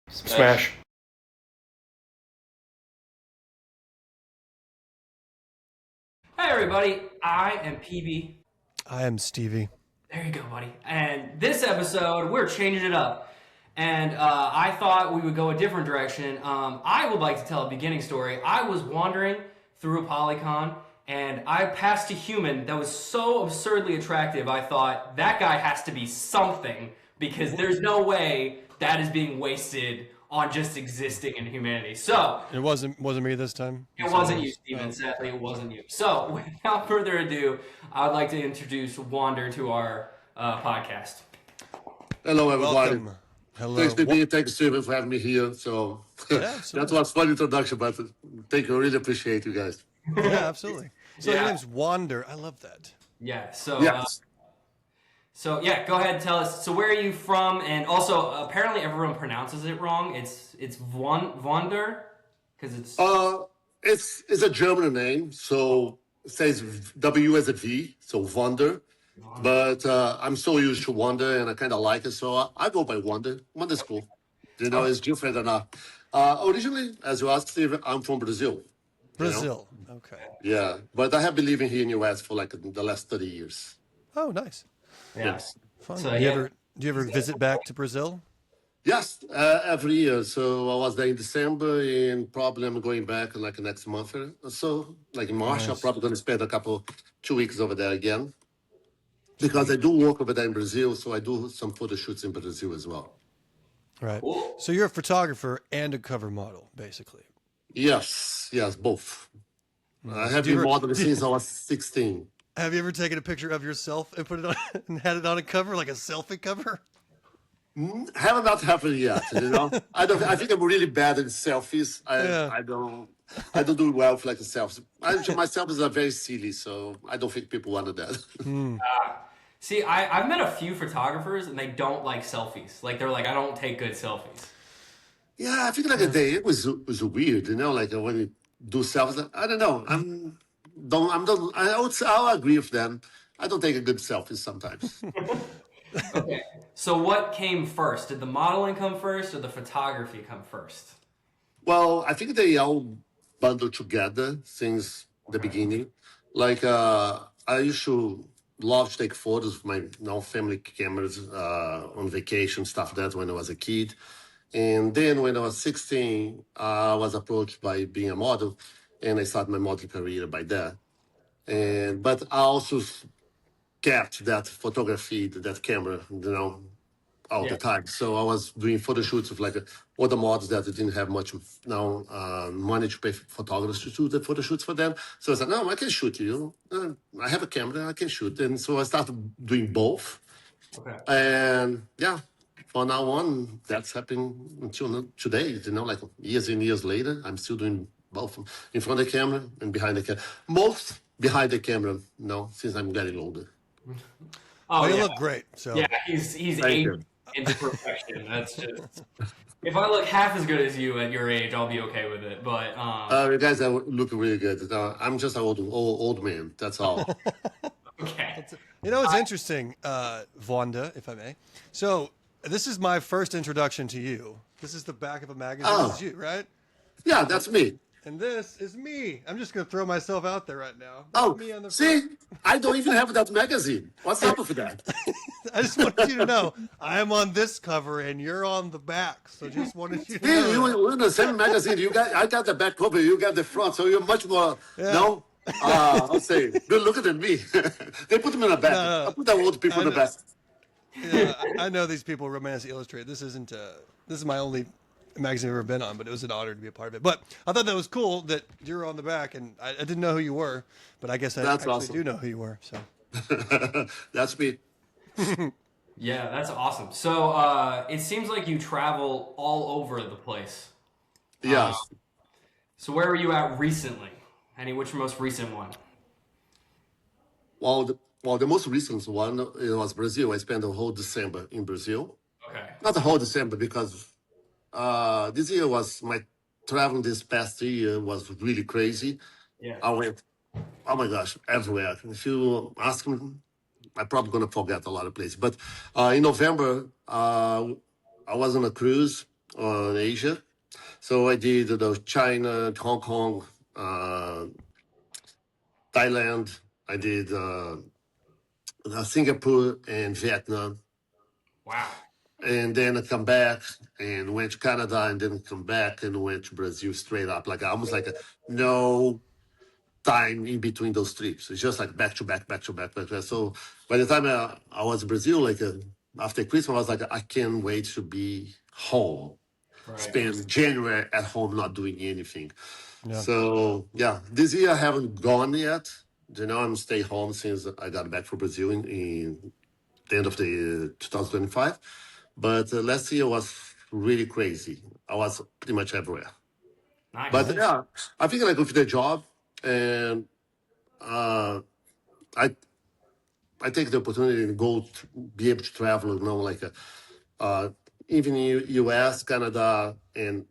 Smash. Hey everybody, I am PB. I am Stevie. There you go, buddy. And this episode, we're changing it up. And I thought we would go a different direction. I would like to tell a beginning story. I was wandering through a Polycon, and I passed a human that was so absurdly attractive, I thought, that guy has to be something, because there's no way that is being wasted on just existing in humanity. So It wasn't me this time. it wasn't you, Steven. Sadly, it wasn't you. So, without further ado, I would like to introduce Wander to our podcast. Hello, everybody. Welcome. Hello. Thanks, BB. Thanks, Steven, for having me here. So that was fun introduction, but thank you. I really appreciate you guys. Yeah, absolutely. So Yeah. your name's Wander. I love that. Yeah. So, Yes. so yeah, go ahead and tell us. So, where are you from? And also, apparently, everyone pronounces it wrong. It's Wander because It's a German name, so it says W as a V, so Wonder. But I'm so used to Wonder, and I kind of like it, so I go by Wonder. Wonder's cool. You know, it's different enough. Originally, as you asked, Steve, I'm from Brazil. Brazil. Okay. Yeah, but I have been living here in the US for like the last 30 years. Oh, nice. yeah. Yes. Fun. So, do you yeah. ever visit back to Brazil? Yes, every year. So I was there in December, and probably I'm going back like next month or so. Like in March, I'm Nice. probably going to spend 2 weeks over there again. Because I do work over there in Brazil, so I do some photo shoots in Brazil as well. Right. Cool. So you're a photographer and a cover model, basically. Yes, both. I have Do you been ever- modeling since I was 16. Have you ever taken a picture of yourself and put it on and had it on a cover, like a selfie cover? Have not happened yet, you know. I don't. I think I'm really bad at selfies. Yeah. I don't do well with like the selfies. My selfies are very silly, so I don't think people wanted that. See, I've met a few photographers and they don't like selfies. Like they're like, I don't take good selfies. Yeah, I think like a day it was weird, you know, like when you do selfies. I don't know. I'll agree with them. I don't take a good selfie sometimes. Okay. So what came first? Did the modeling come first or the photography come first? Well, I think they all bundle together since the beginning. Like I used to love to take photos with my family cameras on vacation, stuff like that when I was a kid. And then when I was 16, I was approached by being a model, and I started my modeling career by that. And but I also kept that photography, that camera, all Yeah. the time. So I was doing photo shoots with like other models that didn't have much money to pay photographers to do the photo shoots for them. So I said, no, I can shoot you. I have a camera, I can shoot. And so I started doing both. Okay. And yeah, from now on, that's happened until today. Like years and years later, I'm still doing both in front of the camera and behind the camera. Most behind the camera, since I'm getting older. Oh, you yeah. look great. So Yeah, he's Thank aged you. into perfection. That's just. If I look half as good as you at your age, I'll be okay with it. But You guys are looking really good. I'm just an old man. That's all. okay. You know, it's interesting, Wanda, if I may. So this is my first introduction to you. This is the back of a magazine. Oh. This is you, right? Yeah, that's me. And this is me. I'm just going to throw myself out there right now. Oh, Me on the see, I don't even have that magazine. What's up with that? I just wanted you to know I am on this cover and you're on the back. So just wanted you to Yeah, know. we're in the same magazine. I got the back cover. You got the front, so you're much more. Yeah. I'll say good looking than me. They put them in the back. No. I put the old people in the know. back. Yeah, I know these people Romance Illustrated. This is my only magazine I've ever been on, but it was an honor to be a part of it. But I thought that was cool that you're on the back, and I didn't know who you were, but I guess I That's actually awesome. do know who you were. So That's me. Yeah, that's awesome. So it seems like you travel all over the place. Yes. So where were you at recently? Which most recent one? Well, the most recent one it was Brazil. I spent the whole December in Brazil. Okay. Not the whole December because this year was my traveling. This past year was really crazy. Yeah. I went, oh my gosh, everywhere. If you ask me, I'm probably gonna forget a lot of places. But in November, I was on a cruise on Asia. So I did China, Hong Kong, Thailand. I did Singapore and Vietnam. Wow. And then I come back and went to Canada and then come back and went to Brazil straight up. Like almost like no time in between those trips. It's just like back to back, back to back, back to back. So by the time I was in Brazil, like after Christmas, I was like, I can't wait to be home. Right. Spend January at home not doing anything. Yeah. So yeah, this year I haven't gone yet. You know, I'm stay home since I got back from Brazil in the end of the year 2025. But last year was really crazy. I was pretty much everywhere. Nice. But Nice. yeah, I think like with the job, and uh, I I take the opportunity to be able to travel. You know, like uh, even in U.S., Canada, and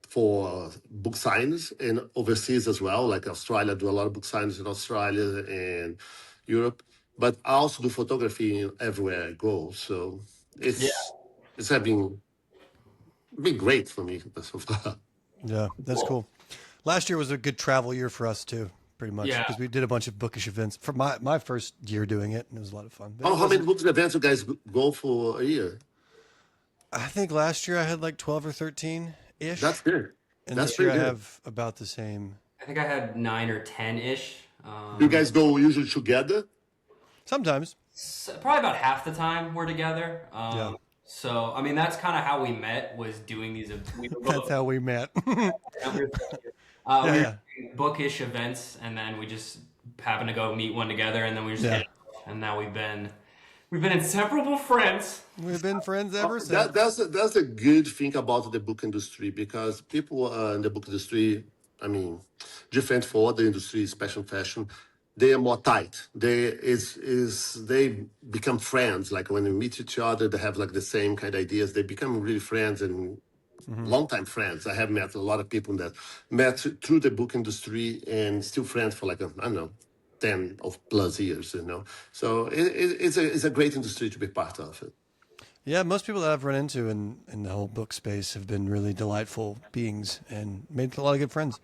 for book signs and overseas as well. Like Australia, do a lot of book signs in Australia and Europe. But I also do photography everywhere I go. So Yeah. it's been great for me so far. Yeah, that's cool. Last year was a good travel year for us too, pretty much, Yeah. because we did a bunch of bookish events for my first year doing it, and it was a lot of fun. But Oh, it how many wasn't. books events you guys go for a year? I think last year I had like 12 or 13 That's ish, good. and That's this year pretty I good. have about the same. I think I had 9 or 10 ish. You guys go usually together? Sometimes, Probably about half the time we're together. yeah, So I mean that's kind of how we met was doing these. We were that's both how we met. we were, Yeah, we were yeah, doing bookish events, and then we just happened to go meet one together, and then we just hit yeah. it off, and now we've been inseparable friends. We've been friends ever That, since. that's a good thing about the book industry because people in the book industry, I mean, different for other industries, fashion, they are more tight. They become friends. Like when they meet each other, they have like the same kind of ideas. They become really friends and Hmm. longtime friends. I have met a lot of people that met through the book industry and still friends for like I don't know, 10 of plus years. You know, so it's a great industry to be part of. Yeah, most people that I've run into in the whole book space have been really delightful beings and made a lot of good friends.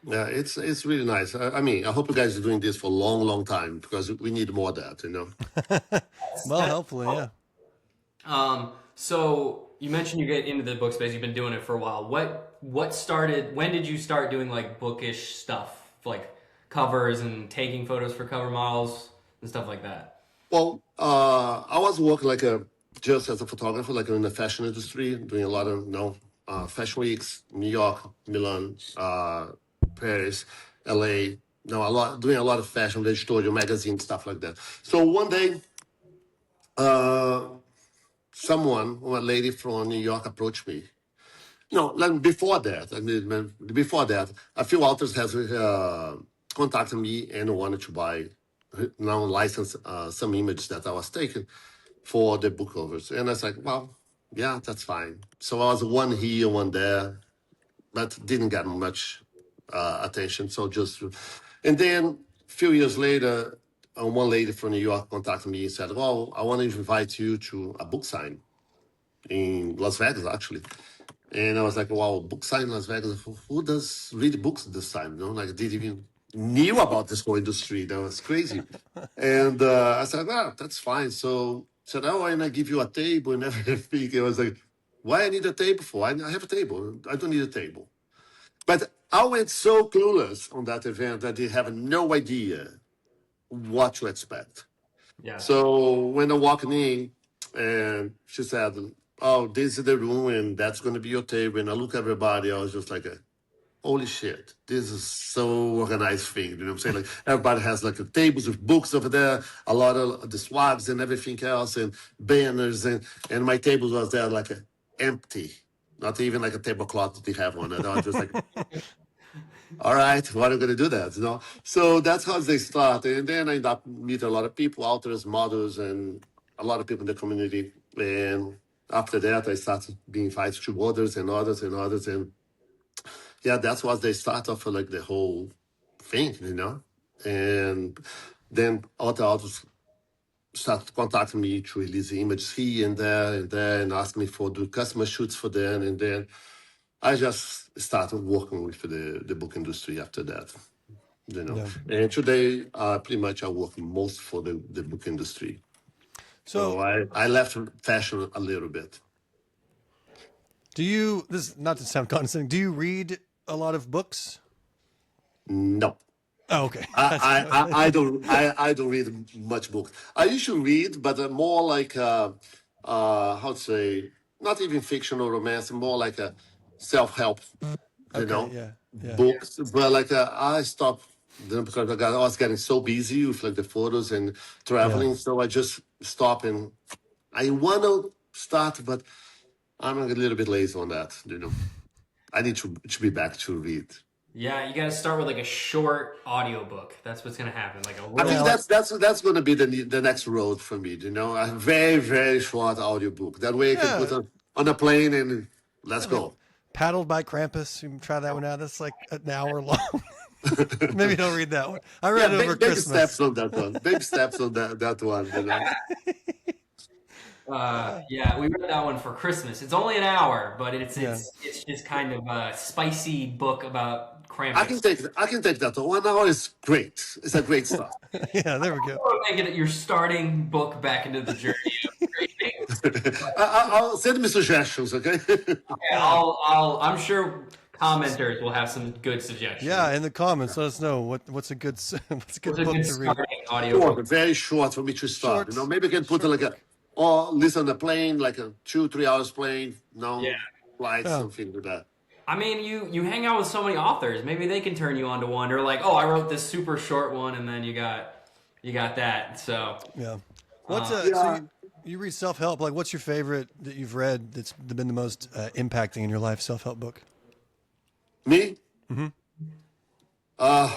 Yeah, it's really nice. I mean, I hope you guys are doing this for a long, long time because we need more of that. You know. Well, hopefully, yeah. So you mentioned you get into the book space. You've been doing it for a while. What started? When did you start doing like bookish stuff, like covers and taking photos for cover models and stuff like that? Well, I was working like a just as a photographer, like in the fashion industry, doing a lot of fashion weeks, New York, Milan, Paris, LA. No, a lot doing a lot of fashion, editorial magazine stuff like that. So one day, uh, one lady from New York approached me. No, like before that, a few authors has contacted me and wanted to buy, now license some images that I was taking for the book covers. And I was like, well, yeah, that's fine. So I was one here, one there, but didn't get much attention. So just, and then a few years later, one lady from New York contacted me and said, well, I want to invite you to a book sign in Las Vegas, actually. And I was like, wow, book sign in Las Vegas. Who does read books this time? You know, like didn't even knew about this whole industry. That was crazy. And I said, well, that's fine. So said, oh, and I give you a table and everything. I was like, why I need a table for? I have a table. I don't need a table. But I went so clueless on that event that they have no idea what to expect. Yeah. So when I walked in, and she said, "Oh, this is the room, and that's going to be your table." And I look at everybody. I was just like, "Holy shit! This is so organized thing." You know what I'm saying? Like everybody has like tables with books over there, a lot of the swags and everything else, and banners, and my table was there like empty, not even like a tablecloth that they have on it. I was just like, all right, what are we going to do that? You know, so that's how they start, and then I end up meet a lot of people, authors, models, and a lot of people in the community. And after that, I started being invited to others and others and others, and yeah, that's what they start off for, like the whole thing, you know. And then other authors started contacting me to release images here and there, and ask me for do customer shoots for them, and then I just started working with the book industry after that. Yeah. And today, pretty much I work most for the book industry. So So I left fashion a little bit. do you? This not to sound condescending. Do you read a lot of books? No. Oh, okay. I don't read much books. I used to read, but more like how to say, not even fiction or romance, more like a self-help, Okay. Yeah. Yeah. books. But like I stopped them because I was getting so busy with like the photos and traveling, so I just stopped and I want to start, but I'm a little bit lazy on that. I need to be back to read. Yeah, you got to start with like a short audiobook. That's what's gonna happen. Like a I little. think that's going to be the next road for me. A very very short audiobook. That way I can put on a plane and let's go. Paddled by Krampus. You can try that one out. That's like an hour long. Maybe don't read that one. I read it over Baby Christmas. steps on that one. Baby steps on that one. Yeah, we read that one for Christmas. It's only an hour, but it's just kind of a spicy book about Krampus. I can take that. 1 hour is great. It's a great start. Yeah, there we go. Make it your starting book back into the journey of reading. I'll send me suggestions, okay? I'm sure commenters will have some good suggestions. Yeah, in the comments, let us know what's a good book to read. Audio Very short for me to start. Short, Maybe I can put or listen on a plane, like a 2-3 hours plane. Flight, something like that. I mean, you hang out with so many authors. Maybe they can turn you on to one. Or like, oh, I wrote this super short one, and then you got that. So yeah. So you read self-help. Like, what's your favorite that you've read that's been the most impacting in your life self-help book? Me? Mm-hmm. I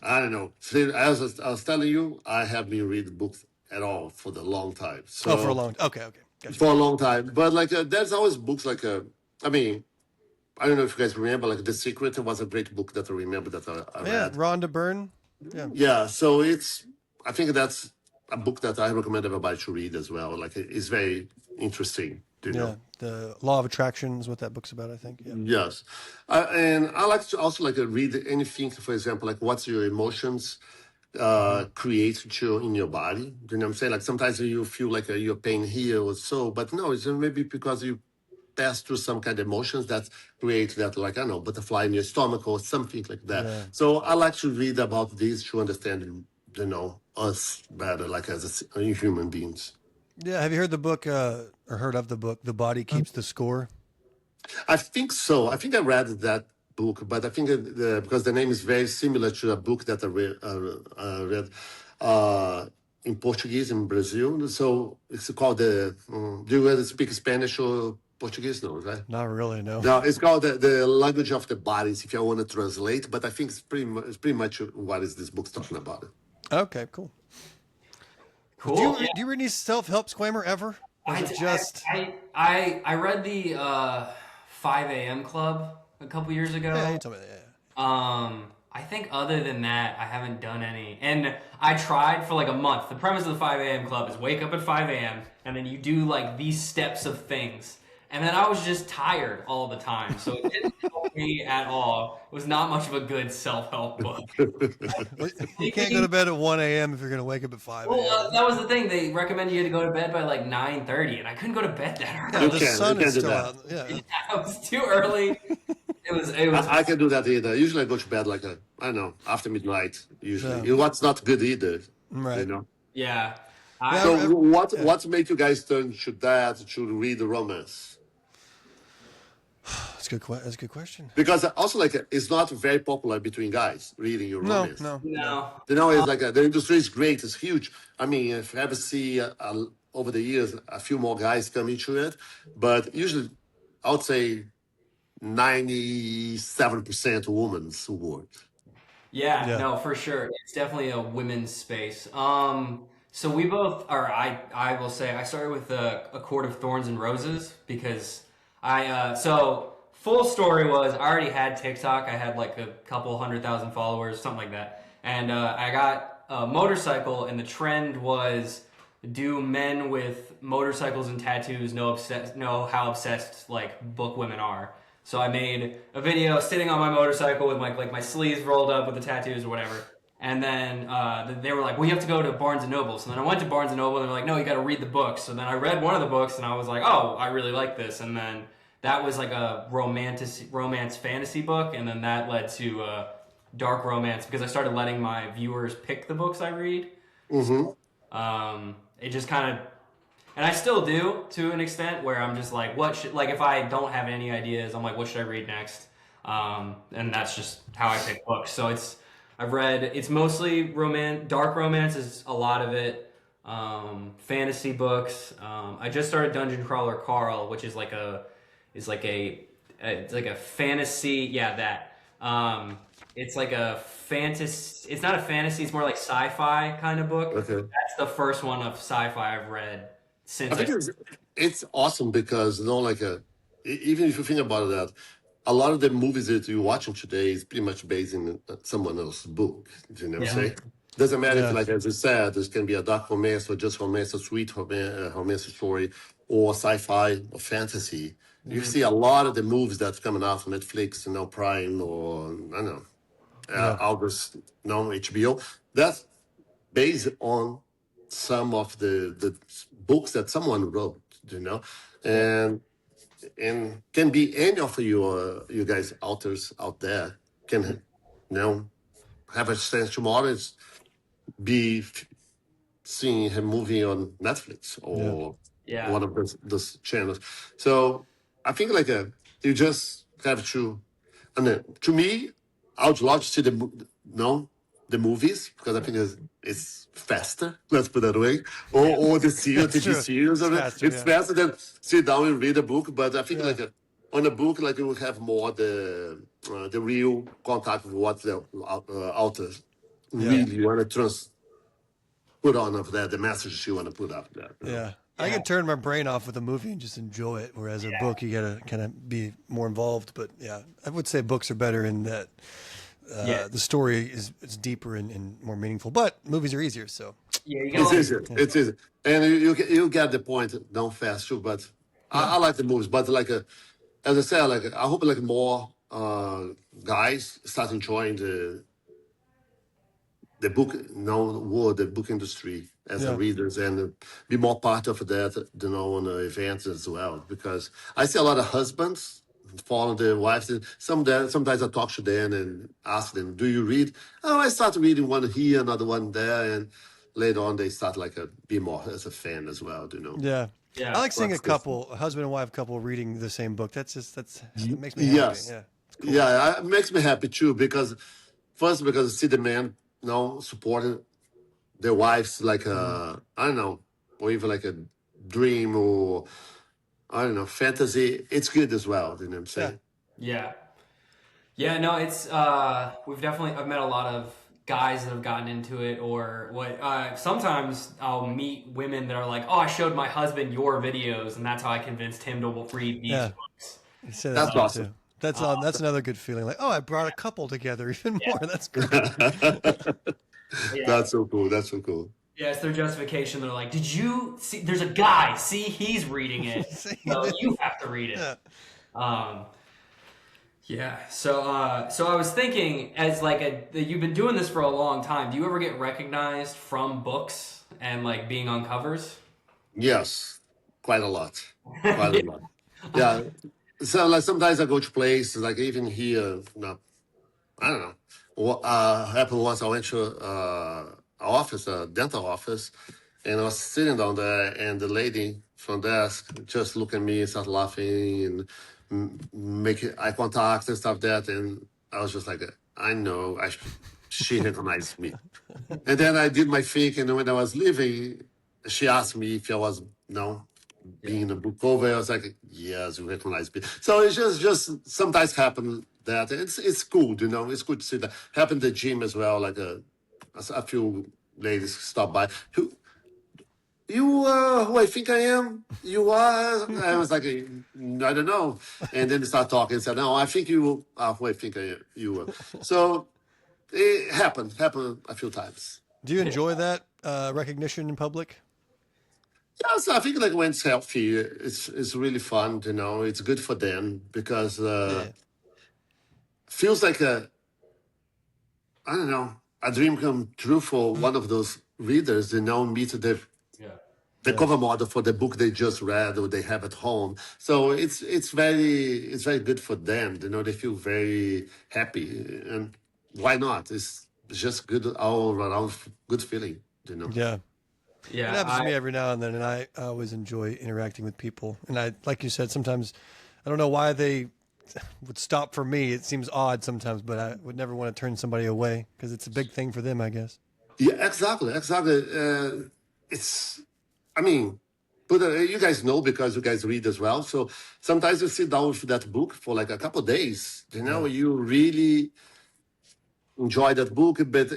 don't know. See, as I was telling you, I have been reading books at all for the long time. So for a long time. Okay. Gotcha. For a long time. But like there's always books like I mean, I don't know if you guys remember, like The Secret was a great book that I remember that I read. Yeah, Rhonda Byrne. Yeah, so I think that's a book that I recommend everybody to read as well. Like it's very interesting. Yeah, the Law of Attraction is what that book's about, I think. Yeah. Yes, and I like to also read anything. For example, like what's your emotions create in your body? You know what I'm saying? Like sometimes you feel like you're pain here or so, but no, it's maybe because you pass through some kind of emotions that create that, like I don't know, butterfly in your stomach or something like that. Yeah. So I like to read about this to understand, us better, like as human beings. Yeah, have you heard the book or heard of the book, The Body Keeps the Score? I think so. I think I read that book, but I think because the name is very similar to a book that I read in Portuguese in Brazil. So it's called do you speak Spanish or Portuguese? No, right? Not really, no. No, it's called the language of the bodies, if you want to translate. But I think it's pretty much what is this book talking about. Okay, cool. Cool. Do you read any self-help, Squammer, ever? I read the 5 a.m. Club a couple years ago. Yeah, you told me that. Yeah. I think other than that, I haven't done any. And I tried for like a month. The premise of the 5 a.m. Club is wake up at 5 a.m. and then you do like these steps of things. And then I was just tired all the time. So it didn't help me at all. It was not much of a good self-help book. You can't go to bed at 1 a.m. if you're going to wake up at 5 a.m. Well, that was the thing. They recommended you to go to bed by like 9:30, and I couldn't go to bed that early. Yeah, the sun is still out. Yeah. It was too early. It was. I can do that either. Usually I go to bed like I don't know, after midnight. Usually, what's not good either. Right. Yeah. So what made you guys turn to that to read the romance? That's a good question. Because also it's not very popular between guys reading your romance. No. It's like the industry is great. It's huge. I mean, if you ever see over the years a few more guys come into it, but usually I would say 97% women's work. Yeah, no, for sure. It's definitely a women's space. So we both, or I will say, I started with A Court of Thorns and Roses because so full story was I already had TikTok. I had like a couple 100,000 followers, something like that. And I got a motorcycle, and the trend was do men with motorcycles and tattoos know how obsessed like book women are? So I made a video sitting on my motorcycle with my sleeves rolled up with the tattoos or whatever. And then they were like, well, you have to go to Barnes and Noble. So then I went to Barnes and Noble, and they're like, no, you got to read the books. So then I read one of the books, and I was like, oh, I really like this. And then that was like a romance fantasy book, and then that led to dark romance because I started letting my viewers pick the books I read. It just kind of, and I still do to an extent where I'm just like, if I don't have any ideas, I'm like, what should I read next? And that's just how I pick books. So it's mostly dark romance is a lot of it. Fantasy books. I just started Dungeon Crawler Carl, which is like a fantasy. Yeah, that. It's like a fantasy. It's not a fantasy. It's more like sci-fi kind of book. Okay. That's the first one of sci-fi I've read since. I think it's awesome because even if you think about that, a lot of the movies that you're watching today is pretty much based in someone else's book. Do you know what I'm saying? Doesn't matter if, like as you said, this can be a dark romance or just romance, a sweet romance story, or sci-fi or fantasy. You see a lot of the movies that's coming out on Netflix, Prime, or I don't know, August, HBO. That's based on some of the books that someone wrote, and can be any of you guys authors out there can have a chance tomorrow be seeing a movie on Netflix or one of those channels. So I think you just have to, and to me, I would love to see the movies because I think it's faster. Let's put it that way, or the series, TV series. It's faster than sit down and read a book. But I think on a book, you will have more the real contact with what the authors really want to put on of that, the message you want to put up there. Yeah. I can turn my brain off with a movie and just enjoy it, whereas a book, you got to kind of be more involved. But I would say books are better in that the story is deeper and more meaningful. But movies are easier, so. It's easier. It's easier. And you get the point down fast, too. But I like the movies. But as I said, I hope more guys start enjoying the book, world, the book industry as a readers, and be more part of that, on the events as well. Because I see a lot of husbands follow their wives. Sometimes I talk to them and ask them, "Do you read?" Oh, I start reading one here, another one there, and later on they start be more as a fan as well. Yeah. I like seeing a husband and wife couple, reading the same book. It makes me happy. Yes. Yeah. Cool. It makes me happy too because I see the man supporting their wives I don't know, or even a dream or I don't know, fantasy. It's good as well. You know what I'm saying? Yeah. No, it's I've met a lot of guys that have gotten into it, or sometimes I'll meet women that are like, oh, I showed my husband your videos, and that's how I convinced him to read these books. You say that's awesome. Too. That's another good feeling. I brought a couple together even more. That's good. That's so cool. That's so cool. Yeah, it's their justification. They're like, did you see? There's a guy. See, he's reading it. So you have to read it. So I was thinking, as you've been doing this for a long time. Do you ever get recognized from books and being on covers? Yes, quite a lot. Quite a lot. Yeah. So sometimes I go to places even here. I don't know. Happened once I went to office, a dental office, and I was sitting down there, and the lady from desk just looked at me and started laughing and making eye contact and stuff that, and I was just like, I know, she recognized me. And then I did my thing, and when I was leaving, she asked me if I was, being in a book cover. I was like, yes, you recognize me. So it's just sometimes happen that it's cool, it's good to see that. Happened at the gym as well, a few ladies stop by. Who I think I am? You are? I was like, I don't know. And then they start talking and said, no, I think you are who I think you were. So it happened a few times. Do you enjoy that recognition in public? Yeah, so I think like when it's healthy, it's really fun. It's good for them because Yeah. feels like a I don't know a dream come true for one of those readers. Meet Yeah. the Yeah. cover model for the book they just read or they have at home. So it's very good for them. They feel very happy, and why not? It's just good all around, good feeling. Yeah. It Yeah, happens to me every now and then, and I always enjoy interacting with people. And I, like you said, sometimes I don't know why they would stop for me. It seems odd sometimes, but I would never want to turn somebody away because it's a big thing for them, I guess. Yeah, exactly. It's, I mean, but you guys know because you guys read as well. So sometimes you sit down with that book for like a couple of days. Yeah. You really enjoy that book, but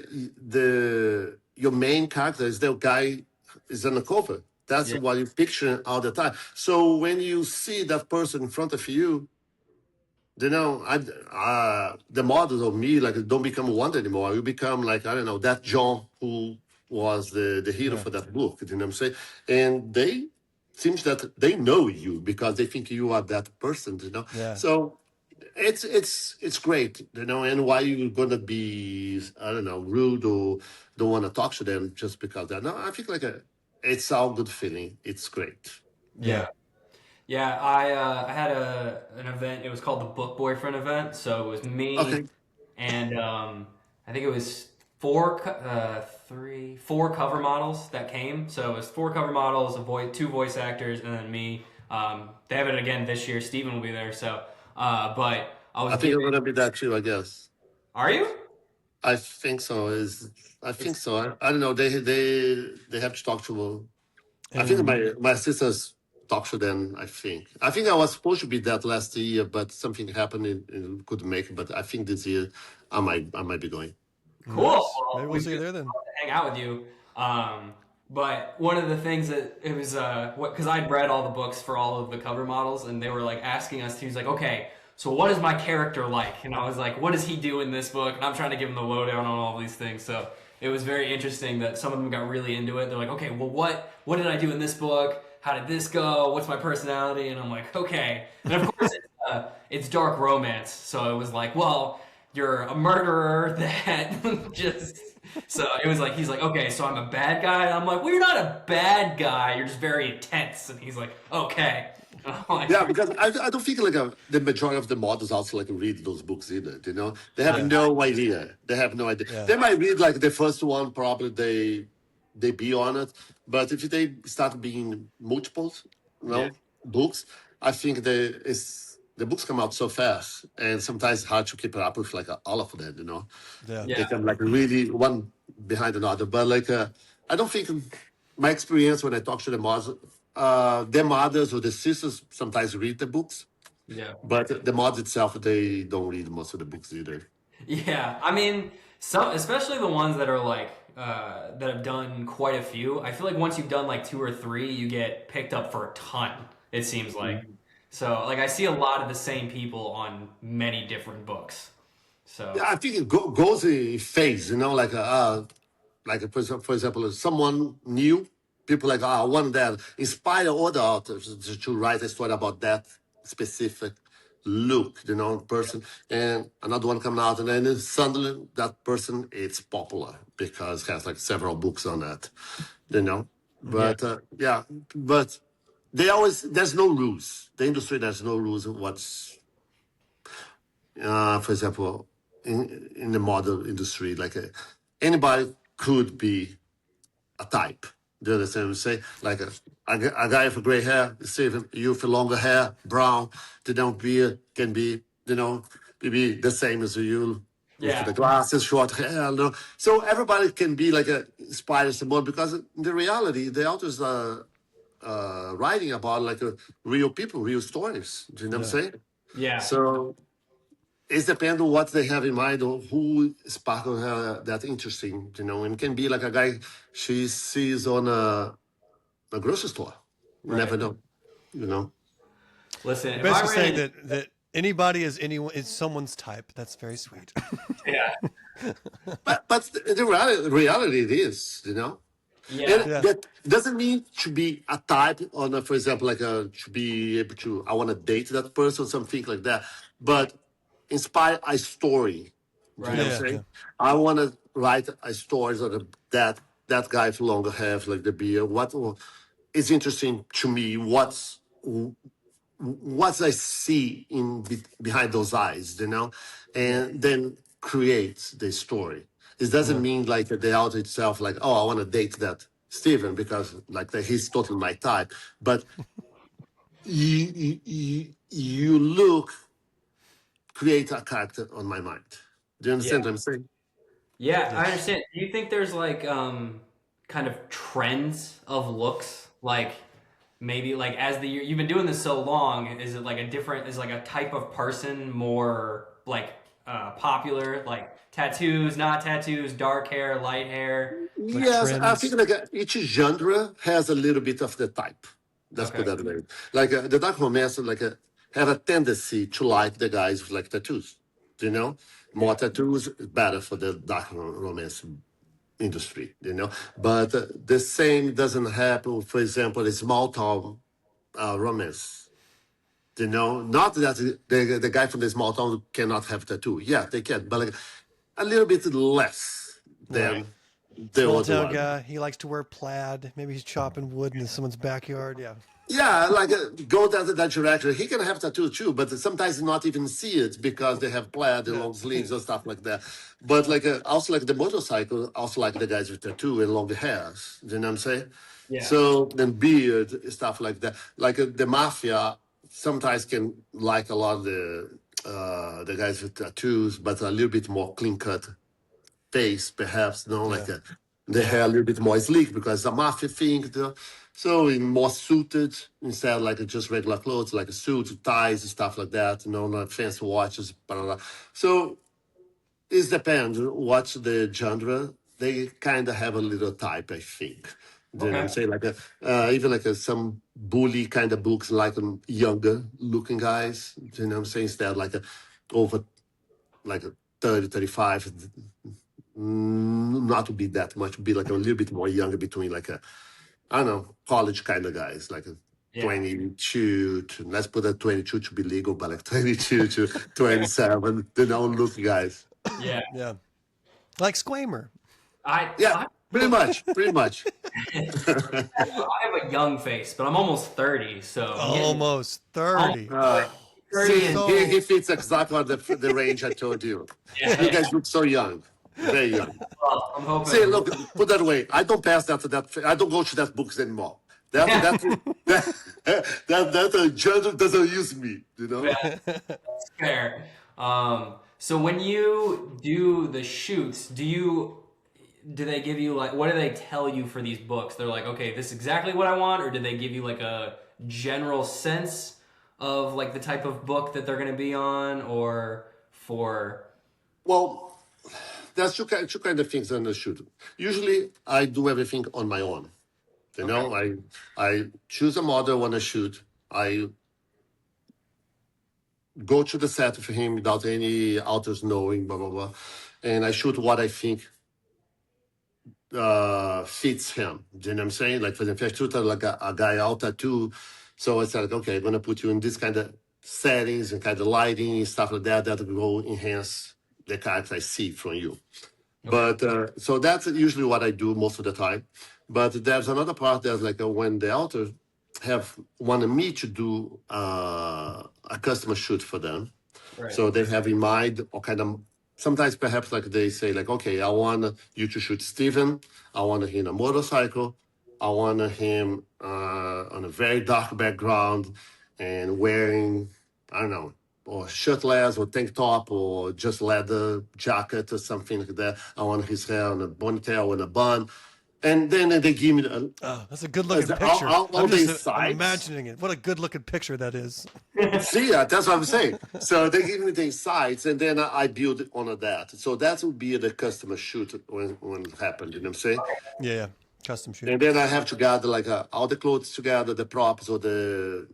your main character is the guy is on the cover. That's yeah, what you picture all the time. So when you see that person in front of you, the models of me like don't become one anymore. You become like I don't know that John who was the hero Yeah. for that book. You know what I'm saying? And they seems that they know you because they think you are that person. Yeah. So it's great. And why you're gonna be I don't know rude or don't want to talk to them just because that. No, I think like it's all good feeling. It's great. yeah. Yeah. Yeah, I had an event. It was called the Book Boyfriend event. So it was me Okay. and I think it was four cover models that came. So it was four cover models, two voice actors, and then me. They have it again this year. Steven will be there. So, but I was I think giving. I'm gonna be that too. I guess. Are you? I think so. I think It's so. I don't know. They have to talk to. I think And my sisters talk to them. I think I was supposed to be that last year, but something happened and couldn't make it. But I think this year I might be going. cool. nice. Well, Maybe we'll we'd see you really there then. love to hang out with you. But one of the things that it was, because I'd read all the books for all of the cover models, and they were like asking us. He was like, "Okay, so what is my character like?" And I was like, "What does he do in this book?" And I'm trying to give him the lowdown on all these things. So it was very interesting that some of them got really into it. They're like, "Okay, well, what did I do in this book? How did this go? What's my personality?" And I'm like, "Okay." And of course, it's dark romance, so it was like, well, you're a murderer that just so it was like he's like, okay, so I'm a bad guy. And I'm like, well, you're not a bad guy, you're just very intense. And he's like, okay. And I'm like, Yeah, because I don't think like the majority of the models also like read those books either. They have Yeah. no idea. They have no idea. Yeah. They might read like the first one, probably they be on it. But if they start being multiples, yeah, books, I think the books come out so fast, and sometimes it's hard to keep it up with like all of them. Yeah. yeah, They come like really one behind another. But like I don't think my experience when I talk to the mothers, their mothers or the sisters sometimes read the books, yeah. but the mods itself they don't read most of the books either. Yeah, I mean, some especially the ones that are like that have done quite a few. I feel like once you've done like two or three, you get picked up for a ton. It seems like. So like I see a lot of the same people on many different books. So Yeah, I think it goes in phase, like for example, someone new, people like I want that inspire other authors to write a story about that specific look, person, and another one coming out, and then suddenly that person it's popular because it has like several books on that, you know. yeah, But yeah, but there's no rules. The industry there's no rules of what's for example, in the model industry, like anybody could be a type. Do you understand what I'm saying? Like a guy with gray hair, you with longer hair, brown, they don't be can be, maybe the same as you with yeah, the glasses, short hair. So everybody can be like a inspired someone because in the reality, the authors are writing about like real people, real stories. Do you know what Yeah. I'm saying? yeah. So it depends on what they have in mind or who sparkle her that interesting, and it can be like a guy she sees on a grocery store. You Right. never know, you know. Listen, You're if I basically ran saying into that anybody is someone's type. That's very sweet. yeah, But the reality it is, Yeah. And that doesn't mean to be a type on, for example, like to be able to, I want to date that person, something like that. But inspire a story. Do you know Right. what I'm Yeah. saying? I want to write a story that guy no longer have like the beer. What is interesting to me? What I see behind those eyes, and then create the story. It doesn't mean like the author itself, like, oh, I want to date that Steven because like he's totally my type. But you look, create a character on my mind. Do you Yeah. understand what I'm saying? Yeah, I Yes. understand. Do you think there's like kind of trends of looks? Like maybe like as the year you've been doing this so long, is it like is like a type of person more like popular? Like tattoos, not tattoos, dark hair, light hair? Like Yes, I think trends. like each genre has a little bit of the type. Let's put Okay. that way. Like the dark romance, like have a tendency to like the guys with like tattoos. More Yeah. tattoos is better for the dark romance industry. But the same doesn't happen. For example, a small town romance. Not that the guy from the small town cannot have tattoo. Yeah, they can, but like a little bit less Yeah. Right. than the Small other town one. guy. He likes to wear plaid. Maybe he's chopping wood in someone's backyard. Yeah. Yeah, like go that direction. He can have tattoo too, but sometimes not even see it because they have plaid and Yeah. long sleeves and stuff like that. But like also like the motorcycle, also like the guys with tattoo and long hairs. Do you know what I'm saying? Yeah. So then beard stuff like that. Like the mafia sometimes can like a lot of the guys with tattoos, but a little bit more clean cut face, perhaps, Yeah. the hair a little bit more sleek because it's a mafia thing. So in more suited instead of like just regular clothes, like a suit, ties, and stuff like that. Not fancy watches, blah, blah, blah. So it depends what's the genre. They kind of have a little type, I think. Do you know what I'm Okay. saying? Like even like some bully kind of books, like younger looking guys. Do you know what I'm saying? Instead like over like 30, 35. Not to be that much, be like a little bit more younger between like I don't know, college kind of guys, like a Yeah. 22 to, let's put a 22 to be legal, but like 22 to 27, they don't look guys. Yeah. Yeah. Like Squamer. Yeah, I pretty much, pretty much. I have a young face, but I'm almost 30, so I'm getting Almost almost 30. Uh, 30 see, and he So fits exactly the range I told you. yeah, You yeah. guys look so young, very young. Well, I'm hoping. See, look, put that away. I don't pass that. I don't go to that books anymore. That journal doesn't use me. Yeah, that's fair. So when you do the shoots, do they give you like what do they tell you for these books? They're like, okay, this is exactly what I want, or do they give you like a general sense of like the type of book that they're going to be on, or for Well, there's two kind of things on the shoot. Usually, I do everything on my own. I choose a model I want to shoot. I go to the set for him without any authors knowing, blah blah blah, and I shoot what I think fits him. Do you know what I'm saying? Like for the first shooter, like a guy out tattoo. So I said, like, okay, I'm gonna put you in this kind of settings and kind of lighting and stuff like that that will enhance the character I see from you. okay, But so that's usually what I do most of the time. But there's another part that's like when the authors have wanted me to do a customer shoot for them. right, So they have in mind or kind of sometimes perhaps like they say like, okay, I want you to shoot Steven. I want him in a motorcycle. I want him on a very dark background and wearing, I don't know, or shirtless or tank top or just leather jacket or something like that. I want his hair on a ponytail and a bun. And then they give me oh, that's a good looking all, picture. all the I'm insights. imagining it. What a good looking picture that is. See, that's what I'm saying. So they give me the insights, and then I build on that. So that would be the customer shoot when it happened. You know what I'm saying? Yeah, yeah. Custom shoot. And then I have to gather like all the clothes together, the props or the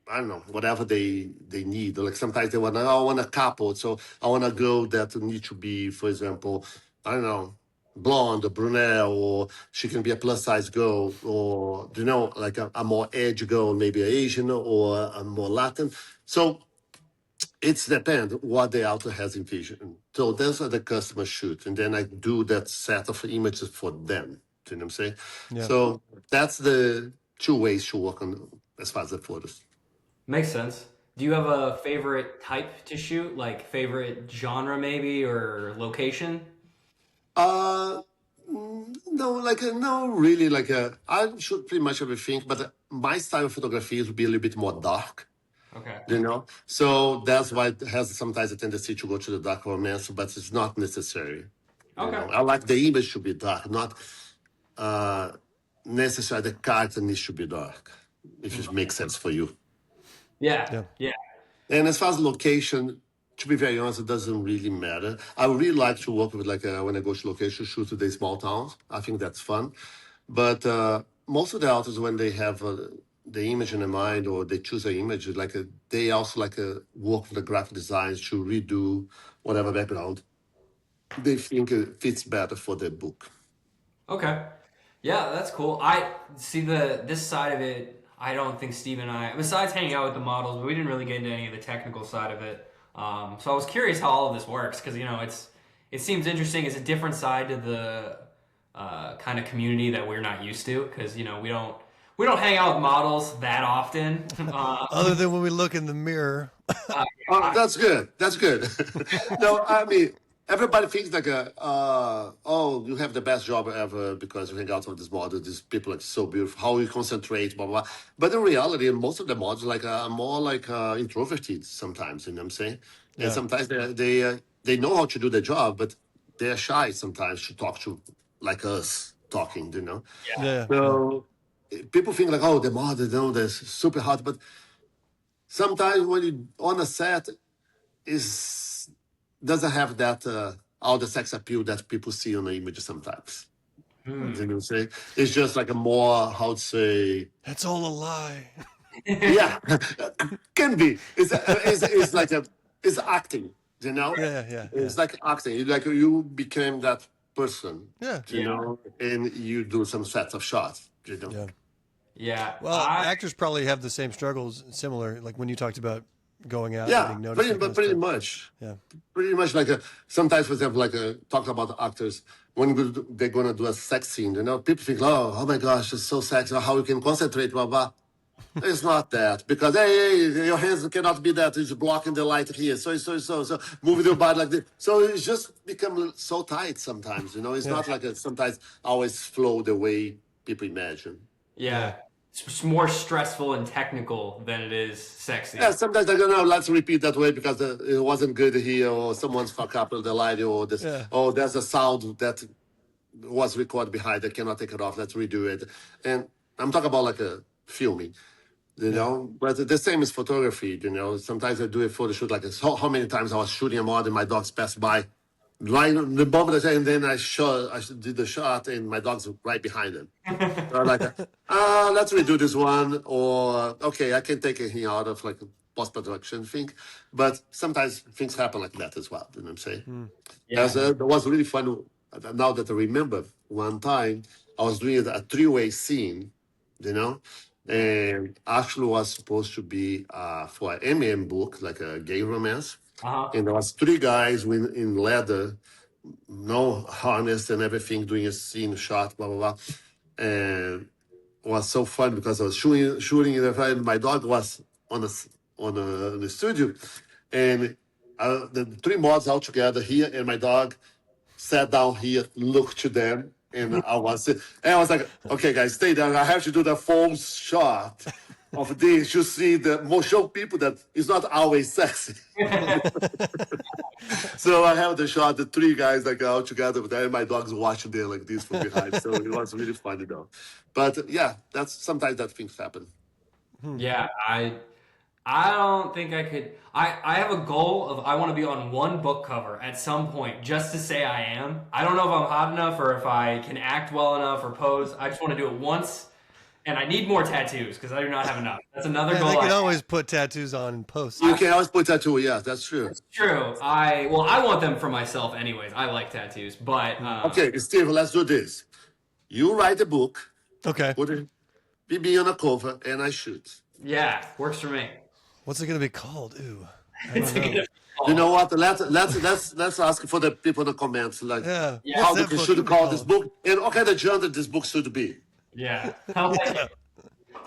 I don't know whatever they need. Like sometimes they want I want a couple, so I want a girl that need to be, for example, I don't know. blonde or brunette, or she can be a plus size girl, or like a more edge girl, maybe an Asian or a more Latin. So it's depend what the author has in vision. So that's what the customer shoot, and then I do that set of images for them. Do you know what I'm saying? Yeah. So that's the two ways to work on as far as the photos. Makes sense. Do you have a favorite type to shoot, like favorite genre maybe or location? No, no, really, I shoot pretty much everything, but my style of photography is be a little bit more dark. Okay. So that's why it has sometimes a tendency to go to the dark romance, but it's not necessary. Okay. I like the image to be dark, not necessarily the character needs to be dark, if it makes sense for you. Yeah. And as far as location, to be very honest, it doesn't really matter. I really like to work with when I go to location, shoot to the small towns. I think that's fun. But most of the authors, when they have the image in their mind or they choose an image, they also work with the graphic designs to redo whatever background they think it fits better for their book. Okay. Yeah, that's cool. I see this side of it. I don't think Steve and I, besides hanging out with the models, but we didn't really get into any of the technical side of it. So I was curious how all of this works because it seems interesting. It's a different side to the kind of community that we're not used to because we don't hang out with models that often. Other than when we look in the mirror. Oh, that's good. That's good. No, I mean, everybody thinks you have the best job ever because you hang out with these models. These people are so beautiful. How you concentrate, blah, blah. But in reality, most of the models are more introverted sometimes, you know what I'm saying? Yeah. And sometimes they know how to do the job, but they're shy sometimes to talk to like us talking, Yeah. So people think the model, they're super hot, but sometimes when you on a set doesn't have that all the sex appeal that people see on the image sometimes. You know what I'm saying? It's just a more, how to say... That's all a lie. Yeah, can be. It's acting, Yeah. It's like acting. You became that person, Yeah. and you do some sets of shots, Yeah. Yeah. Well, actors probably have the same struggles, similar, like when you talked about going out and being noticed. pretty much. Yeah. Pretty much sometimes, for example, talk about the actors, when they're going to do a sex scene, people think, oh my gosh, it's so sexy, how you can concentrate, blah, blah. It's not that, because, hey, your hands cannot be that, it's blocking the light here, so moving your body like this. So it's just become so tight sometimes, It's not sometimes always flow the way people imagine. Yeah. It's more stressful and technical than it is sexy. Yeah, sometimes I go, no, let's repeat that way because it wasn't good here, or someone's fucked up with the light, or this, there's a sound that was recorded behind, I cannot take it off, let's redo it. And I'm talking about filming, but the same is photography, Sometimes I do a photo shoot how many times I was shooting a model and my dogs passed by. Right, the moment and then I did the shot, and my dog's right behind him. So I'm let's redo this one, or okay, I can take him out of post-production thing. But sometimes things happen like that as well. You know what I'm saying? Yeah. It was really fun. Now that I remember, one time I was doing a three-way scene, and actually was supposed to be for an MM book, like a gay romance. And there was three guys in leather, no harness and everything, doing a scene shot, blah, blah, blah. And it was so fun because I was shooting in the and my dog was on the studio. And the three mods out together here, and my dog sat down here, looked to them. And I was like, okay, guys, stay down. I have to do the full shot of this. You see show people that it's not always sexy. So I have the shot, the three guys out together, and my dog's watching there like this from behind. So it was really funny though. But yeah, sometimes that things happen. Yeah, I don't think I could. I have a goal of I want to be on one book cover at some point just to say I am. I don't know if I'm hot enough or if I can act well enough or pose. I just want to do it once and I need more tattoos because I do not have enough. That's another Yeah, goal. they I can have. always put tattoos on in post. You can always put tattoo. Yeah, that's true. True. I want them for myself anyways. I like tattoos, but Okay, Steve, let's do this. You write a book, Okay. put it BB on a cover, and I shoot. yeah, works for me. What's it gonna be called? Ooh, I It's don't a know. good. You know what? Let's ask for the people in the comments, like Yeah. Yeah. how What's that they book should gonna be call this called? book, and what kind of genre this book should be. Yeah. I like Yeah. it.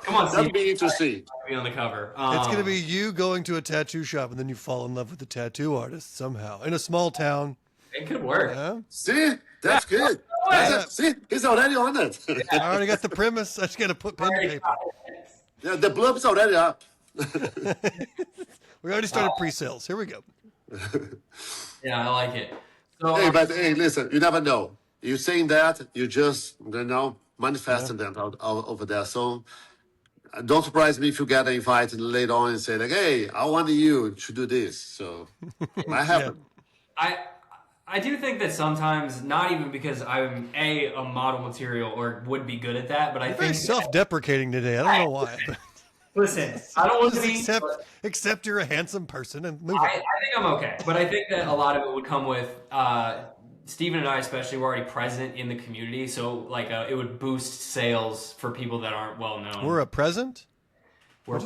Come on, That'd Steve. be interesting. Be on the cover. It's gonna be you going to a tattoo shop and then you fall in love with the tattoo artist somehow in a small town. It could work. Yeah. See, that's good. way. That's it. See, he's already on it. I already got the premise. I just gotta put pen to paper. Yeah, the blurb's already up. We already started pre-sales. Here we go. Yeah, I like it. So Hey, but hey, listen, you never know. You're saying that, you just, manifesting that over there. So don't surprise me if you get invited later on and say, like, hey, I want you to do this. So might happen. I do think that sometimes, not even because I'm a model material or would be good at that, but I Very think self-deprecating today. I don't know why. But listen, I don't want to just be. accept you're a handsome person and move I on. think I'm okay, but I think that a lot of it would come with Steven and I, especially, were already present in the community, so like it would boost sales for people that aren't well known. We're a present. We're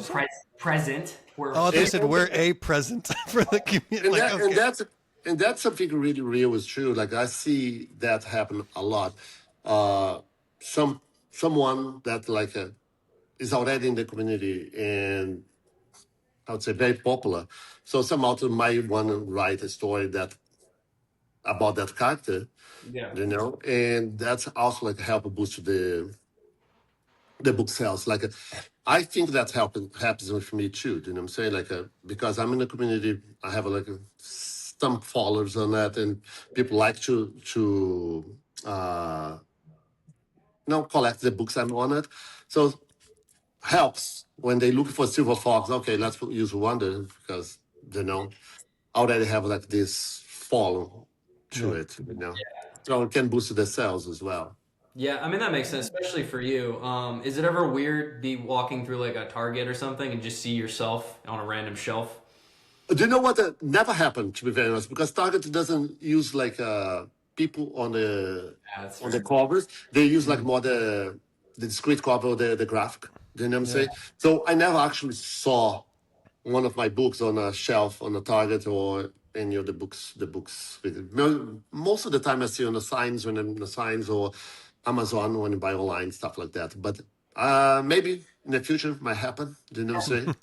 present. We're Oh, they said we're a present for the community. And, Like, that, okay. and that's something really real is true. Like I see that happen a lot. Someone that like is already in the community and I would say very popular. So some author might want to write a story that about that character, yeah. and that's also like help boost the book sales. Like I think that happens with me too. You know what I'm saying? Like because I'm in the community, I have like some followers on that, and people like to collect the books I'm on it. So helps when they look for silver fox. Okay, let's use Wonder because already have like this follow to it. So it can boost the sales as well. Yeah, I mean that makes sense, especially for you. Is it ever weird be walking through like a Target or something and just see yourself on a random shelf? Do you know what? Never happened, to be very honest, because Target doesn't use like people on the Yeah, that's on fair. the covers. They use like more the discrete cover, or the graphic. Do you know what I'm saying? So I never actually saw one of my books on a shelf on a Target or any of the books. Most of the time I see on the signs when I'm in the signs or Amazon when you buy online stuff like that. But maybe in the future might happen. Do you know what I'm saying?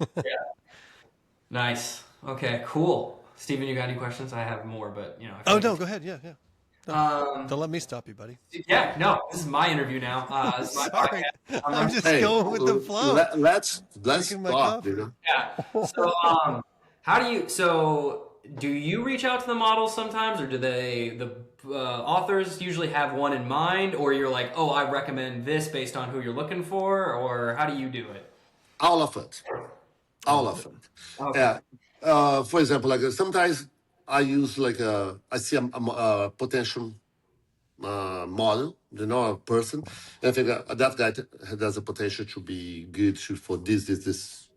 Nice. Okay, cool. Steven, you got any questions? I have more, but I Oh feel no, go ahead. Yeah. like- Don't let me stop you, buddy. Yeah, no, this is my interview now. This is my Sorry, podcast. I'm just Hey, going with the flow. Let's Drinking my talk. coffee. Yeah. So, how do you? So, do you reach out to the models sometimes, or do the authors usually have one in mind, or you're like, oh, I recommend this based on who you're looking for, or how do you do it? All of it. All of it. Okay. Yeah. For example, like sometimes I use like I see a potential model, a person, and I think that guy has a potential to be good for this.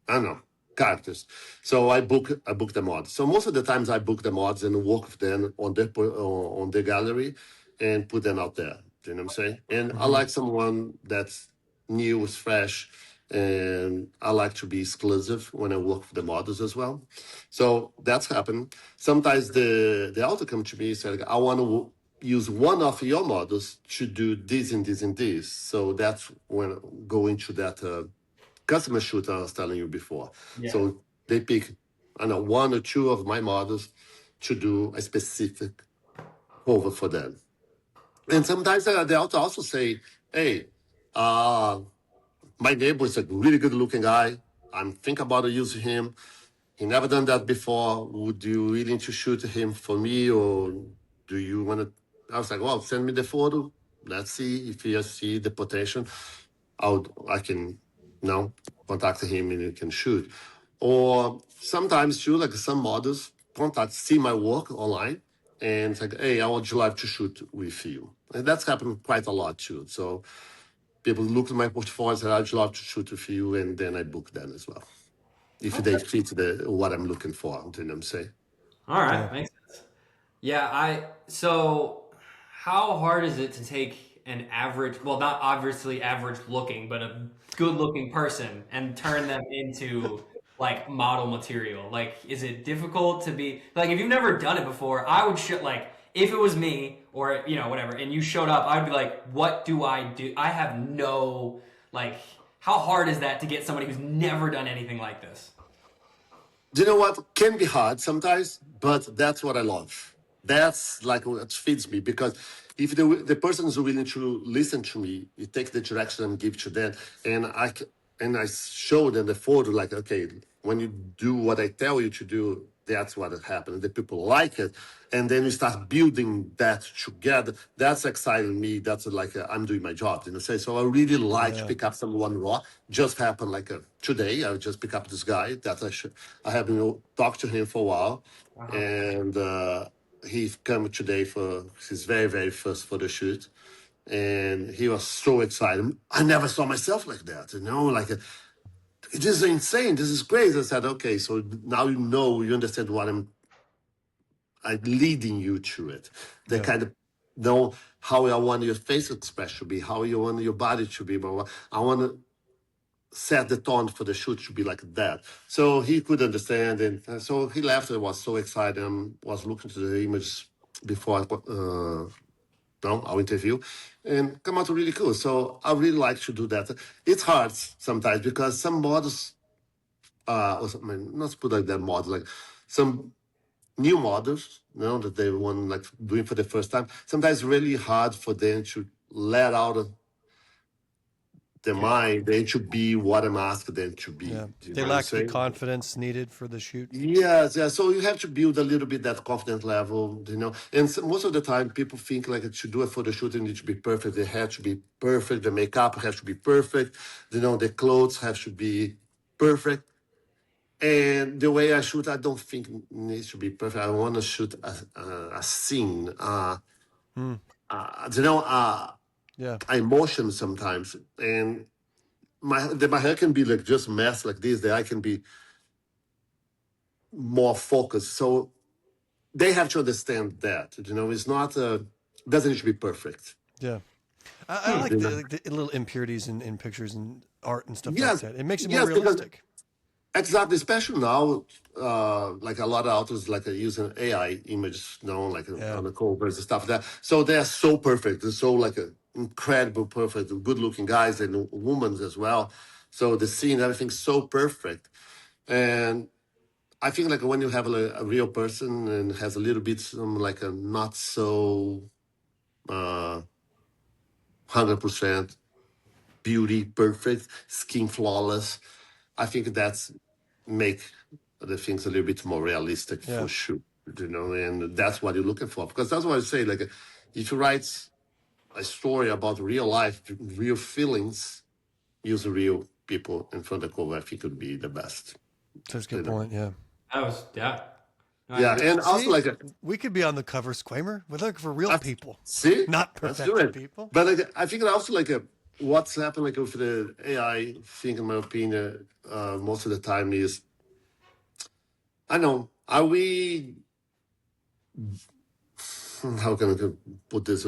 I don't know, characters. So I book the mod. So most of the times I book the mods and work with them on the gallery and put them out there. Do you know what I'm saying? And I like someone that's new, is fresh, and I like to be exclusive when I work with the models as well. So that's happened. Sometimes the author come to me and say, like, I want to use one of your models to do this and this and this. So that's when go into that customer shoot I was telling you before. Yeah. So they pick, I don't know, one or two of my models to do a specific cover for them. And sometimes they also say, hey, my neighbor is a really good looking guy. I'm thinking about using him. He never done that before. Would you willing to shoot him for me, or do you want to? I was like, well, send me the photo. Let's see if you see the potential. I can contact him and you can shoot. Or sometimes too, like some models see my work online and it's like, hey, I would like to shoot with you. And that's happened quite a lot too. So people look at my portfolio and say, I'd love to shoot with you, and then I book them as well. If they fit what I'm looking for, you know what I'm saying? All right, Yeah. makes sense. Yeah, so how hard is it to take an average, well, not obviously average looking, but a good looking person and turn them into like model material? Like, is it difficult to be like, if you've never done it before, I would like, if it was me or, whatever, and you showed up, I would be like, what do I do? I have no, like, how hard is that to get somebody who's never done anything like this? Do you know what? Can be hard sometimes, but that's what I love. That's like what feeds me, because if the person is willing to listen to me, you take the direction and give to them, and I show them the photo, like, okay, when you do what I tell you to do, that's what happens. The people like it, and then we start building that together. That's exciting me. That's like I'm doing my job, Say so. I really like to pick up someone raw. Just happened like today. I just pick up this guy that I have talked to him for a while, and he come today for his very very first photo shoot. And he was so excited. I never saw myself like that, like this is insane. This is crazy. I said, okay, so now you understand what I'm leading you to it. They kind of know how I want your face expression to be, how you want your body to be. But I want to set the tone for the shoot to be like that. So he could understand. And so he left. I was so excited. Was looking to the image before our interview, and come out really cool. So I really like to do that. It's hard sometimes because some models, not to put like that model, like some new models, that they want like doing for the first time. Sometimes really hard for them to let out of their mind and to be what I'm asking them to be. Yeah. Do you They know what I'm lack the saying? confidence needed for the shoot. Yes, yeah. So you have to build a little bit that confidence level, And so most of the time, people think like to do a photo shoot, it needs to be perfect. They have to be perfect. The makeup has to be perfect. The clothes have to be perfect. And the way I shoot, I don't think it needs to be perfect. I want to shoot a scene, Yeah. emotion sometimes. And my hair can be like just mess like this. The eye can be more focused. So they have to understand that. It's not doesn't need to be perfect. Yeah. I like the little impurities in pictures and art and stuff like that. It makes it more realistic. Exactly, especially now, like a lot of authors like using AI images, like on the covers and stuff like that. So they are so perfect. They're so like incredible, perfect, good-looking guys and women as well. So the scene, everything's so perfect. And I think like when you have a real person and has a little bit like a not so 100% beauty, perfect, skin flawless, I think that's make the things a little bit more realistic for sure. And that's what you're looking for. Because that's what I say, like if you write a story about real life, real feelings, use real people in front of the cover, I think would be the best. That's a good point, yeah. That was, yeah. Yeah, and also like we could be on the cover, Squamer. We're looking for real people. See, not perfect people. But like, I think also like what's happened like with the AI thing, in my opinion, most of the time is, I know, are we? How can I put this?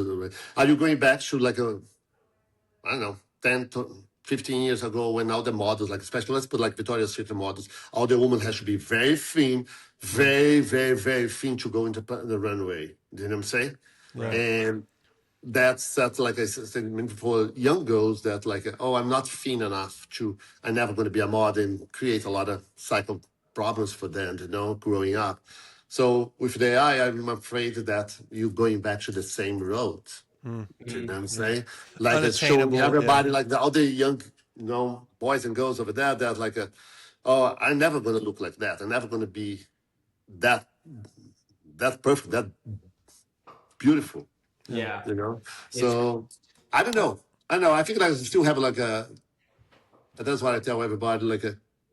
Are you going back to like I don't know, 10 to 15 years ago when all the models, like especially let's put like Victoria's Secret models, all the women has to be very thin, very, very, very thin to go into the runway. Do you know what I'm saying? Right. And that's like I said for young girls that like, oh, I'm not thin enough I'm never going to be a model, and create a lot of psycho problems for them, growing up. So with the AI, I'm afraid that you're going back to the same road. Do you know what I'm saying? Like it's showing everybody, like all the young, boys and girls over there, that like, oh, I'm never going to look like that. I'm never going to be that perfect, that beautiful. Yeah. So I don't know. I think I still have like that's what I tell everybody, like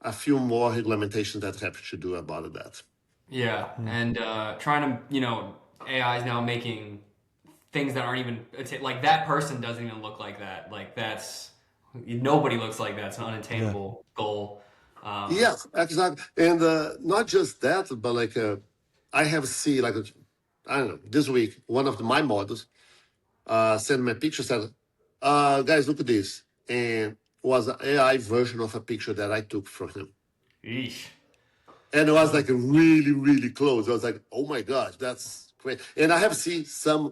a few more regulations that have to do about that. Yeah. And trying to, AI is now making things that aren't even like that person doesn't even look like that. Like that's Nobody looks like that. It's an unattainable goal. Yes, exactly. And not just that, but like I have seen, like, I don't know, this week, one of my models sent me a picture, said, guys, look at this. And was an AI version of a picture that I took from him. Eesh. And it was like really, really close. I was like, oh my gosh, that's great. And I have seen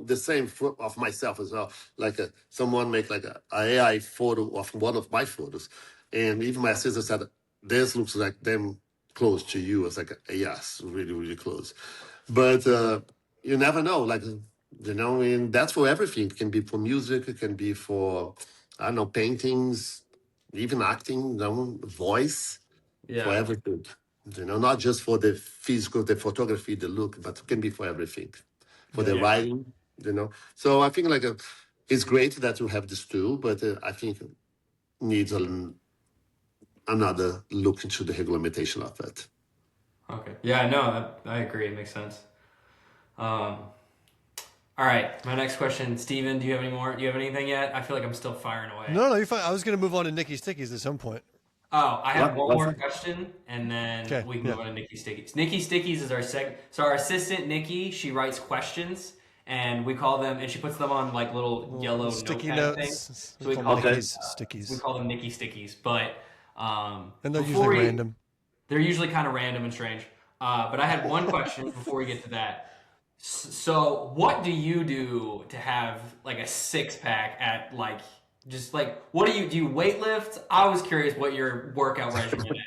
the same of myself as well. Like someone make like a AI photo of one of my photos. And even my assistant said, this looks like them close to you. It's like, yes, really, really close. But you never know. Like, and that's for everything. It can be for music. It can be for, I don't know, paintings, even acting, voice, for Yeah. everything. Not just for the physical, the photography, the look, but it can be for everything, for the Yeah. writing. So I think like it's great that you have this tool, but I think it needs another look into the regulation of it. Okay. Yeah, no, I agree. It makes sense. All right. My next question, Steven, do you have any more? Do you have anything yet? I feel like I'm still firing away. No, you're fine. I was going to move on to Nikki Stickies at some point. Oh, I have one more What? question, and then Okay, we can yeah. move on to Nikki Stickies. Nikki Stickies is our So our assistant, Nikki, she writes questions, and we call them, and she puts them on like little yellow Sticky notepad notes. things. We So we call call them them, Nikki's Stickies. we call them Nikki Stickies. But And they're before usually random. They're usually kind of random and strange. But I had one question before we get to that. So, what do you do to have like a six pack at like just like what do you weightlift? I was curious what your workout regimen is.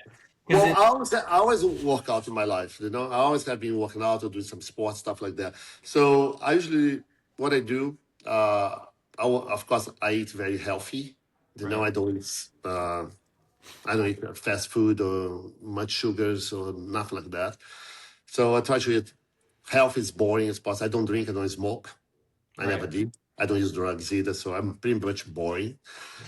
Well, Because I always work out in my life. I always have been working out or doing some sports stuff like that. So I usually what I do, of course, I eat very healthy. right. I don't eat fast food or much sugars or nothing like that. So I try to eat health is boring as possible. I don't drink, I don't smoke. I never Right. did. I don't use drugs either, so I'm pretty much boring.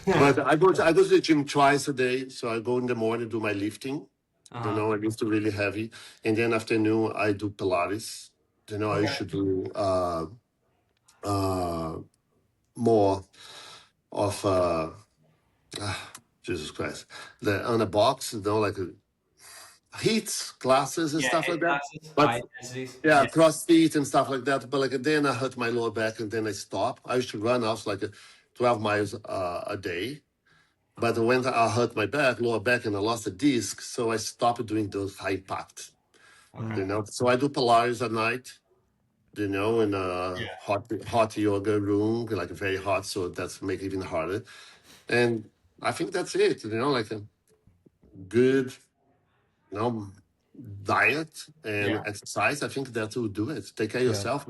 But I go to the gym twice a day. So I go in the morning, do my lifting. Uh-huh. I lift really heavy. And then afternoon I do Pilates. I Okay. should do uh, more of Jesus Christ. On a box, like heat classes and Yeah, stuff hit like that. classes, high But intensities. yeah, Yeah. CrossFit and stuff like that. But like then I hurt my lower back and then I stop. I used to run also like 12 miles a day. But when I hurt my lower back, and I lost a disc, so I stopped doing those high impact. Okay. So I do Pilates at night. In a Yeah. hot yoga room, like very hot, so that's make it even harder. And I think that's it. Like a good, you know, diet and Yeah. exercise. I think that will do it. Take care of Yeah. yourself.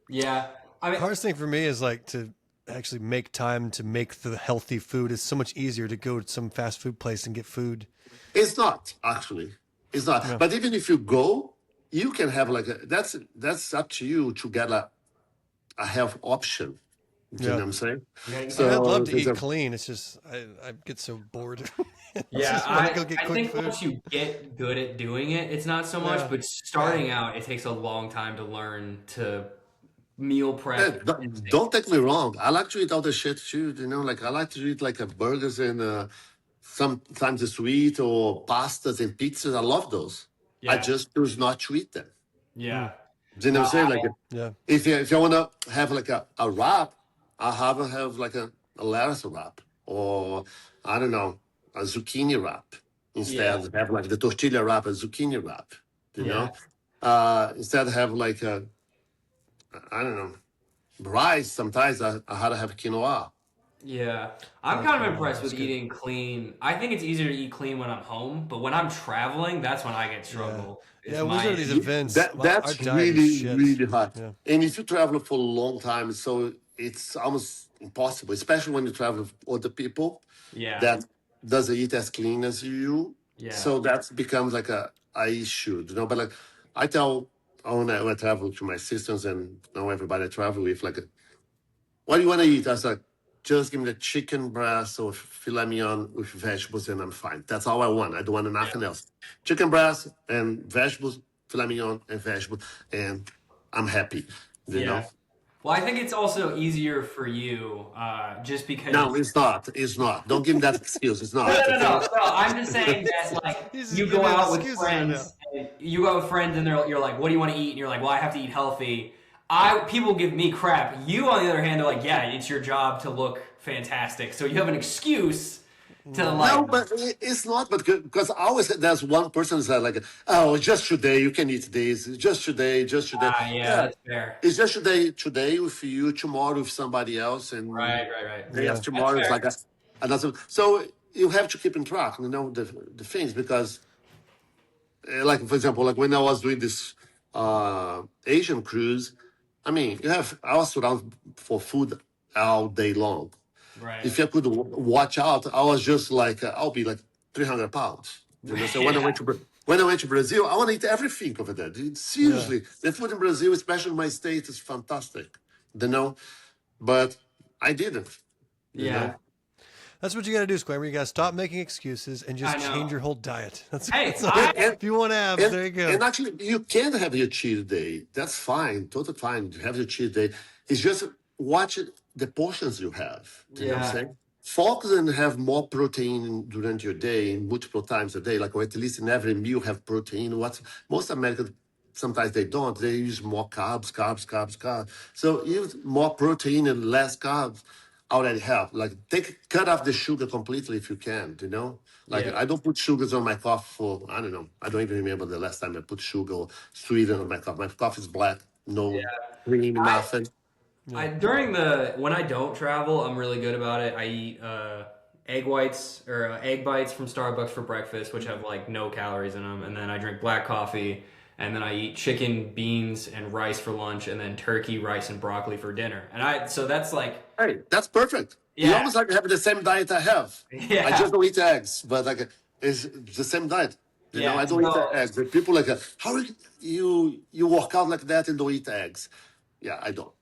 Yeah. I The mean, hardest thing for me is like to actually make time to make the healthy food. It's so much easier to go to some fast food place and get food. It's not actually. It's not. Yeah. But even if you go, you can have like that's up to you to get a health option. Do you know Yeah. what I'm saying? yeah, I mean, I'd So love to there's eat a, clean. It's just I get so bored. I yeah, just want to go get I quick think food. once you get good at doing it, it's not so much, Yeah. but starting out, it takes a long time to learn to meal prep. don't take me wrong. I like to eat all the shit too. Like I like to eat like burgers and sometimes sweet or pastas and pizzas. I love those. I Yeah, just choose not to eat them. yeah. Do you know No, what I'm saying? Like Yeah. if you want to have like a wrap, I have like a lettuce wrap or I don't know a zucchini wrap yeah, instead. Have like the tortilla wrap, a zucchini wrap. You yeah, know, instead have like I don't know rice. Sometimes I had to have quinoa. yeah. I'm kind of impressed with eating clean. I think it's easier to eat clean when I'm home, but when I'm traveling, that's when I get struggle. It's Yeah, we go to these my events. Our That's diet is really, shit. really hard. Yeah. And if you travel for a long time, so it's almost impossible, especially when you travel with other people yeah, that doesn't eat as clean as you. yeah, So that becomes like a issue, But like I tell when I travel to my sisters and everybody I travel with, like, what do you want to eat? I was like, just give me the chicken breast or filet mignon with vegetables and I'm fine. That's all I want. I don't want nothing else. Chicken breast and vegetables, filet mignon and vegetables, and I'm happy, you know? yeah. Well, I think it's also easier for you, just because. No, it's not. It's not. Don't give me that excuse. It's No, no, not. no, no, Okay. no. I'm just saying that, like, He's just you go giving out with excuses right now. friends, and you're like, "What do you want to eat?" And you're like, "Well, I have to eat healthy." People give me crap. You, on the other hand, are like, "Yeah, it's your job to look fantastic," so you have an excuse to like. No, but it's not. But because always there's one person who's like, oh, just today you can eat this. Just today, just today. Yeah, Yeah, that's fair. it's just today with you, tomorrow with somebody else, and Right, right, right. day Yeah. after That's tomorrow it's fair. like another. So you have to keep in track, the things because, like for example, like when I was doing this Asian cruise, I mean, I was around for food all day long. Right. If I could watch out, I was just like, I'll be like 300 pounds. So when I Yeah. went to when I went to Brazil, I want to eat everything over there. Seriously, the food in Brazil, especially in my state, is fantastic. But I didn't. You Yeah. know, That's what you got to do, Squammer. You got to stop making excuses and just I know. change your whole diet. Hey, That's all. I If you want abs, there you go. and actually, you can have your cheat day. That's fine, totally fine. Have your cheat day. It's just watch the portions you have. You know what I'm Yeah. saying? Focus and have more protein during your day, multiple times a day. Like or at least in every meal have protein. What most Americans sometimes they don't. They use more carbs, carbs, carbs, carbs. So use more protein and less carbs. Already help. Like cut off the sugar completely if you can. Like Yeah. I don't put sugars on my coffee for I don't know. I don't even remember the last time I put sugar or sweetener on my coffee. My coffee is black, no cream, I nothing. when I don't travel, I'm really good about it. I eat egg whites or egg bites from Starbucks for breakfast, which have like no calories in them, and then I drink black coffee, and then I eat chicken, beans, and rice for lunch, and then turkey, rice, and broccoli for dinner. So that's like, Hey, that's perfect. You yeah, almost like have the same diet I have. I yeah, just don't eat eggs, but like it's the same diet. yeah. I don't eat So eggs. But people like, how you work out like that and don't eat eggs? Yeah, I don't.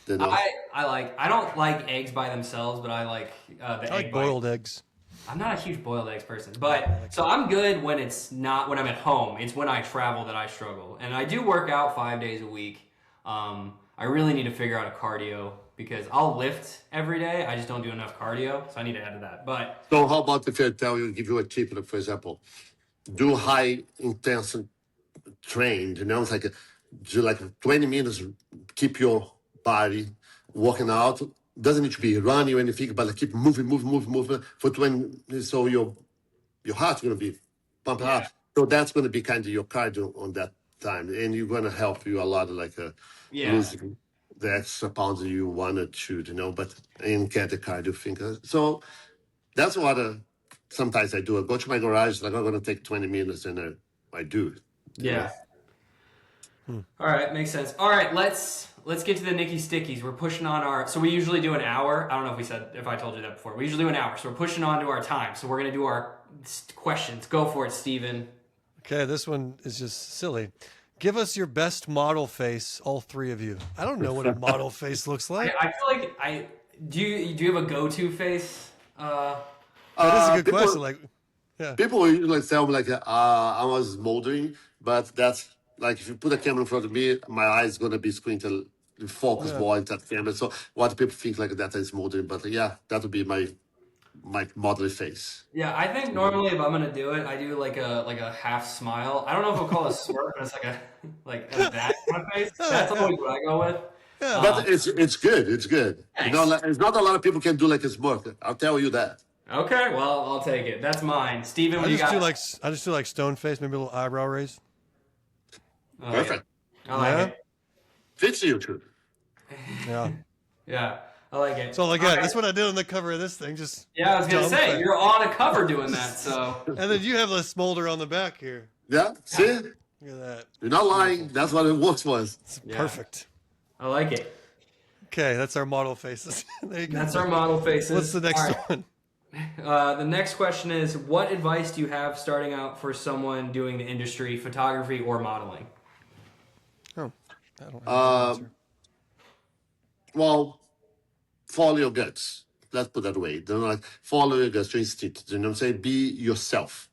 You know. I don't like eggs by themselves, but I like the I like egg white. boiled eggs. I'm not a huge boiled eggs person, but so I'm good when it's not when I'm at home. It's when I travel that I struggle, and I do work out 5 days a week. I really need to figure out a cardio because I'll lift every day. I just don't do enough cardio, so I need to add to that. But So how about if I give you a tip, like for example, do high intense train, it's like do like 20 minutes, keep your body working out. Doesn't need to be running or anything, but like keep moving for 20 so your heart's gonna be pumping yeah, up. So that's gonna be kind of your cardio on that time. And you're gonna help you a lot like yeah, losing the extra pounds that you wanted to, but and get the cardio thing. So that's what sometimes I do. I go to my garage, like I'm gonna take 20 minutes, and I do it. yeah. All right, makes sense. All right, let's get to the Nicky Stickies. We're pushing on our. So we usually do an hour. I don't know if I told you that before. We usually do an hour, so we're pushing on to our time. So we're gonna do our questions. Go for it, Steven. Okay, this one is just silly. Give us your best model face, all three of you. I don't know what a model face looks like. I feel like do you have a go-to face? That is a good People, question. Like, yeah, people usually tell me like I was moldering, but that's like if you put a camera in front of me, my eyes gonna be squinted, the focus more into that camera. So what people think like that is moldering, but yeah, that would be my modeling face. Yeah, I think normally if I'm gonna do it, I do like a half smile. I don't know if I'll call it a smirk, but it's like a that kind of face. That's always what I go with. But it's good. It's good. Thanks. It's not a lot of people can do like a smirk. I'll tell you that. Okay, well I'll take it. That's mine. Steven, what I do you just got? do like stone face, maybe a little eyebrow raise. Oh, Perfect. yeah. I like it. Fits you too. Yeah. Yeah, I like it. So like All that. right. That's what I did on the cover of this thing. Just Yeah, I was gonna dumb say face. you're on a cover doing that. So And then you have a smolder on the back here. Yeah. See, Look at that. you're not lying. That's what it was. It's Yeah. perfect. I like it. Okay, that's our model faces. There you go. That's our model faces. What's the next All right. one? The next question is, what advice do you have starting out for someone doing the industry, photography or modeling? Oh, I don't have an answer. Well, follow your guts. Let's put that way. Like follow your guts, your instinct. You know what I'm saying? Be yourself.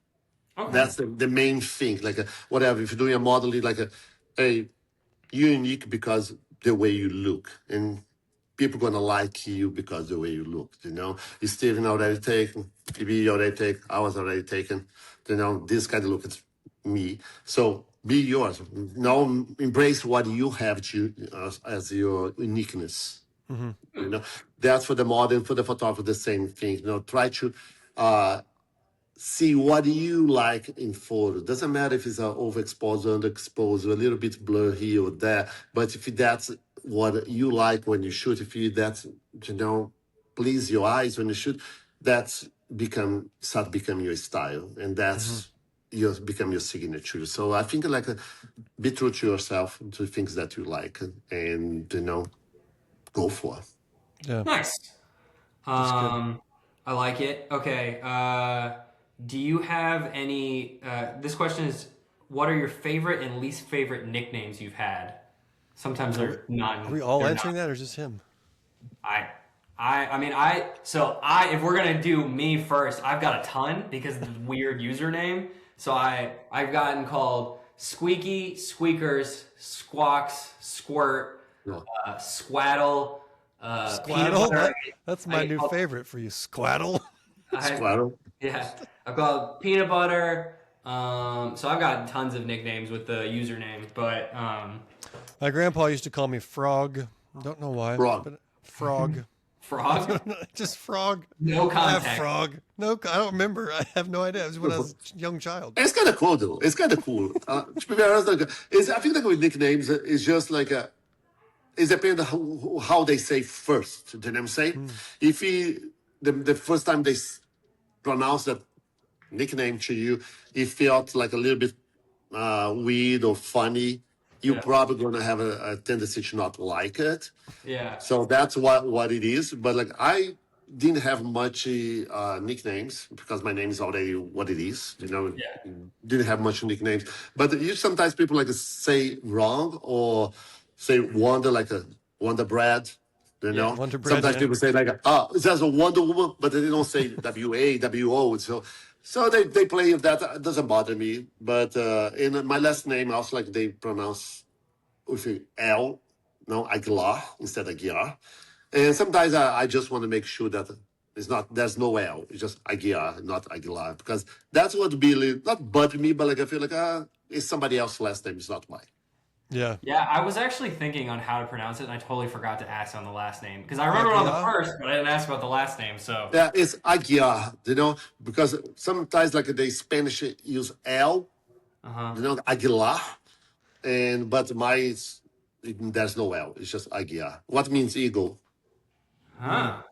Okay. That's the main thing. Like whatever. If you're doing a modeling, like you're unique because the way you look, and people gonna like you because the way you look. Is Steven already taken? Maybe already taken. I was already taken. This kind of look is me. So be yours. Now embrace what you have as your uniqueness. That's for the model, for the photographer, the same thing. Try to see what you like in photo. Doesn't matter if it's an overexposed or underexposed, a little bit blur here or there. But if that's what you like when you shoot, if you that's please your eyes when you shoot, that's start becoming your style, and that's become your signature. So I think be true to yourself, to things that you like, and go for it. Yeah. Nice. I like it. Okay. Do you have any? This question is: what are your favorite and least favorite nicknames you've had? Sometimes they're not. Are we all answering that, or just him? If we're gonna do me first, I've got a ton because of the weird username. So I've gotten called Squeaky, Squeakers, Squawks, Squirt, Squaddle. Squaddle? That's my new favorite for you. Squaddle. Squaddle. Yeah. I've called Peanut Butter. So I've got tons of nicknames with the username, but my grandpa used to call me Frog. Don't know why. Frog. But Frog. Frog? Just Frog. No context. I have Frog. No, I don't remember. I have no idea. It was when I was a young child. It's kind of cool, though. It's kind of cool. To be very honest, I think with nicknames, it's just it depends on how they say first. Do you know what I'm saying? If the first time they pronounce that nickname to you, it felt like a little bit weird or funny, you're probably going to have a tendency to not like it. Yeah. So that's what it is. But I didn't have much nicknames because my name is already what it is. Didn't have much nicknames. But sometimes people say wrong or say Wonder, like a Wonder Bread. Wonder Bread, Sometimes people say it's just a Wonder Woman, but they don't say WAWO. So they play that. It doesn't bother me. But in my last name, also they pronounce with L, Aguilar instead of Aguiar. And sometimes I just want to make sure that there's no L. It's just Aguiar, not Aguilar, because that's what really not bother me, but I feel like it's somebody else's last name. It's not mine. Yeah. Yeah, I was actually thinking on how to pronounce it, and I totally forgot to ask on the last name. Because I remember it on the first, but I didn't ask about the last name, so... Yeah, it's Aguiar, because sometimes the Spanish use L, Aguilar, but there's no L. It's just Aguiar. What means eagle? Huh.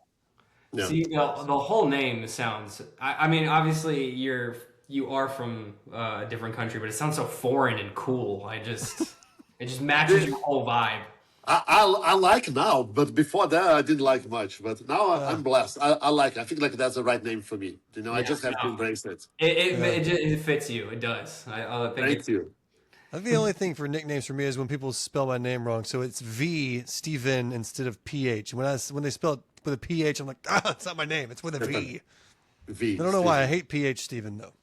Yeah. See, the whole name sounds... I mean, obviously, you are from a different country, but it sounds so foreign and cool. It just matches your whole vibe. I like now, but before that I didn't like much. But now I'm blessed. I like it. I think that's the right name for me. I just have to embrace it. It fits you. It does. Thank you. I think the only thing for nicknames for me is when people spell my name wrong. So it's V Steven instead of PH. When they spell it with a PH, I'm like, it's not my name. It's with a V. V. I don't know why I hate PH Steven though.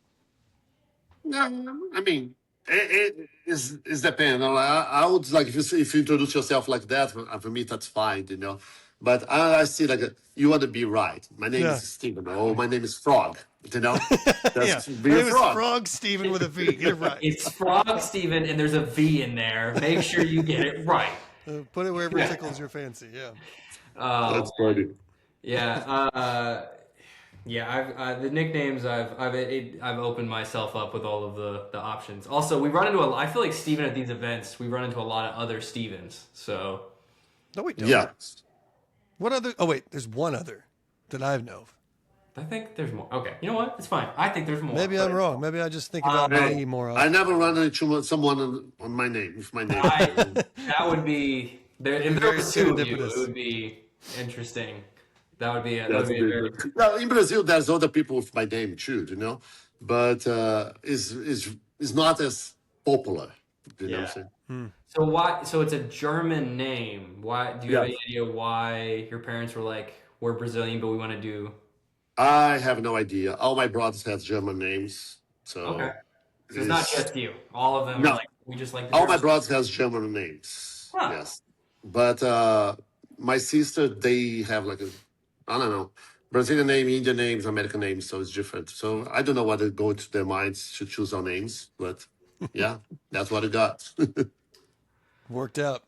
No, I mean. It's depending. I would if you introduce yourself like that. For me, that's fine, But I see you want to be right. My name is Steven. Oh, my name is Frog. That's my name is Frog Steven with a V. Get it right. It's Frog Steven, and there's a V in there. Make sure you get it right. Put it wherever it tickles your fancy. Yeah. That's funny. Yeah. The nicknames I've opened myself up with all of the options. Also, we run into I feel like Steven at these events, we run into a lot of other Stevens. So no, we don't. Yeah. What other? Oh wait, there's one other that I know of. I think there's more. Okay, you know what? It's fine. I think there's more. Maybe I'm wrong. Maybe I just think about me more often. I never run into someone on my name with my name. That would be there. If there was two of you, it would be interesting. That would be very... Well, in Brazil, there's other people with my name too, but it's not as popular. You know what I'm saying? So it's a German name. Why do you have any idea why your parents were like, we're Brazilian, but we want to do? I have no idea. All my brothers have German names, so okay. So it's not just you. All of them. No. Are like we just like. All my brothers have German names. Huh. Yes. But my sister, they have like a, I don't know, Brazilian name, Indian names, American names, so it's different. So I don't know what go to their minds to choose our names, but yeah, that's what I got. Worked out.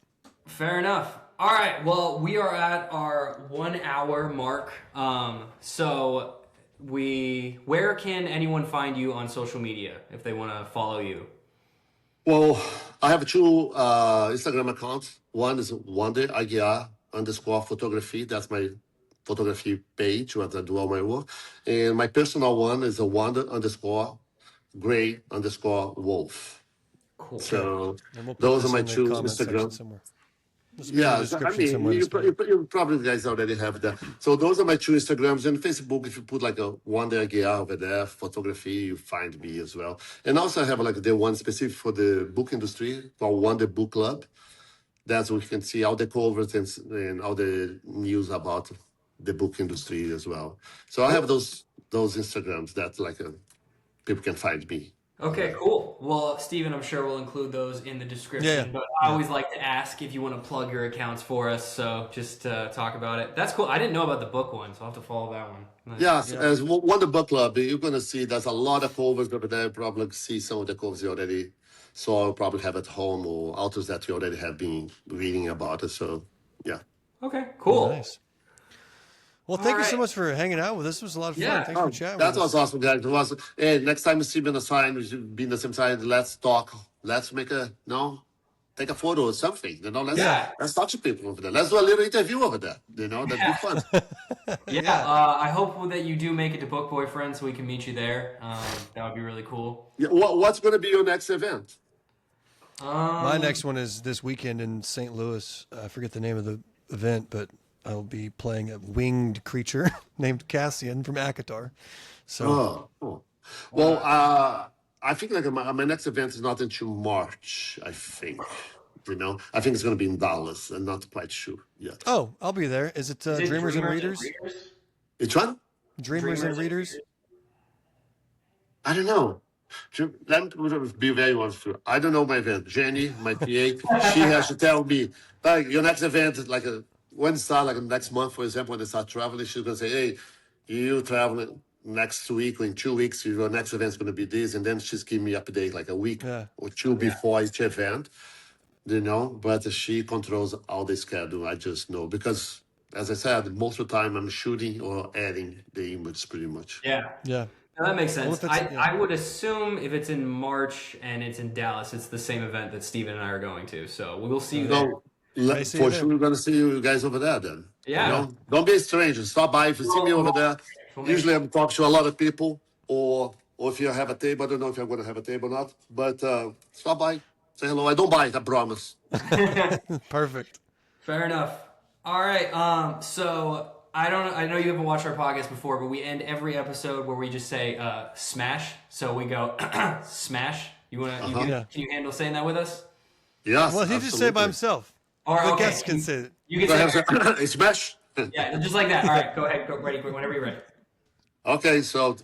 Fair enough. All right. Well, we are at our 1 hour mark. So where can anyone find you on social media if they want to follow you? Well, I have two Instagram accounts. One is Wonder Aguiar underscore photography. That's my photography page where I do all my work. And my personal one is a Wonder underscore Gray underscore Wolf. Cool. So And we'll put those are this my in the two comment section Instagram. somewhere. This will be in the Yeah, I description mean, somewhere. you probably guys already have that. So those are my two Instagrams and Facebook. If you put like a Wonder Aguiar over there, photography, you find me as well. And also I have like the one specific for the book industry called Wonder Book Club. That's where you can see all the covers and all the news about the book industry as well. So I have those Instagrams that like people can find me. Okay, cool. Well, Steven, I'm sure we'll include those in the description. Yeah. But I always like to ask if you want to plug your accounts for us. So just talk about it. That's cool. I didn't know about the book one, so I'll have to follow that one. Nice. Yes, as Wonder Book Club, you're going to see there's a lot of covers over there. You probably see some of the covers you already saw, you probably have at home, or authors that you already have been reading about it. So, yeah. Okay, cool. Nice. Well, thank you so right. much for hanging out with us. This was a lot of fun. Yeah. Thanks for chatting That with was us. awesome, guys. It was, hey, next time you see me on the sign, we should be on the same side. Let's talk. Let's make take a photo or something. Let's talk to people over there. Let's do a little interview over there. That'd be fun. I hope that you do make it to Book Boyfriend so we can meet you there. That would be really cool. Yeah, what's going to be your next event? My next one is this weekend in St. Louis. I forget the name of the event, but I'll be playing a winged creature named Cassian from Akatar. So, Oh. Well, I think like my next event is not until March, I think. I think it's going to be in Dallas. I'm not quite sure yet. I'll be there. Is it Dreamers and Readers? Which one? Dreamers and Readers? I don't know. Let me be very honest with you. I don't know my event. Jenny, my PA, she has to tell me, like, your next event is like when it starts, like next month, for example, when they start traveling, she's going to say, hey, you traveling next week or in 2 weeks, your next event is going to be this. And then she's giving me update like a week or two before each event, but she controls all the schedule. I just know because, as I said, most of the time I'm shooting or adding the image pretty much. Yeah. Yeah. No, that makes sense. Well, I would assume if it's in March and it's in Dallas, it's the same event that Steven and I are going to. So we will see you there. For sure, we're going to see you guys over there then. Yeah. Don't be a stranger. Stop by. If you see me over there, usually I'm talking to a lot of people, or if you have a table. I don't know if you're going to have a table or not, but stop by. Say hello. I don't bite, I promise. Perfect. Fair enough. All right. So I know you haven't watched our podcast before, but we end every episode where we just say smash. So we go smash. Can you handle saying that with us? Yes. Well, he just say it by himself. Or The guests can say it. You can say it's smash. Yeah, just like that. All right, go ahead. Go ready, whenever you're ready. Okay, so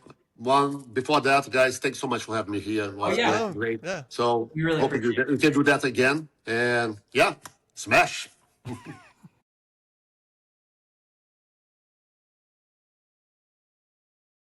before that, guys, thanks so much for having me here. It was great. Yeah. So We really hope we can do that again. And yeah, smash.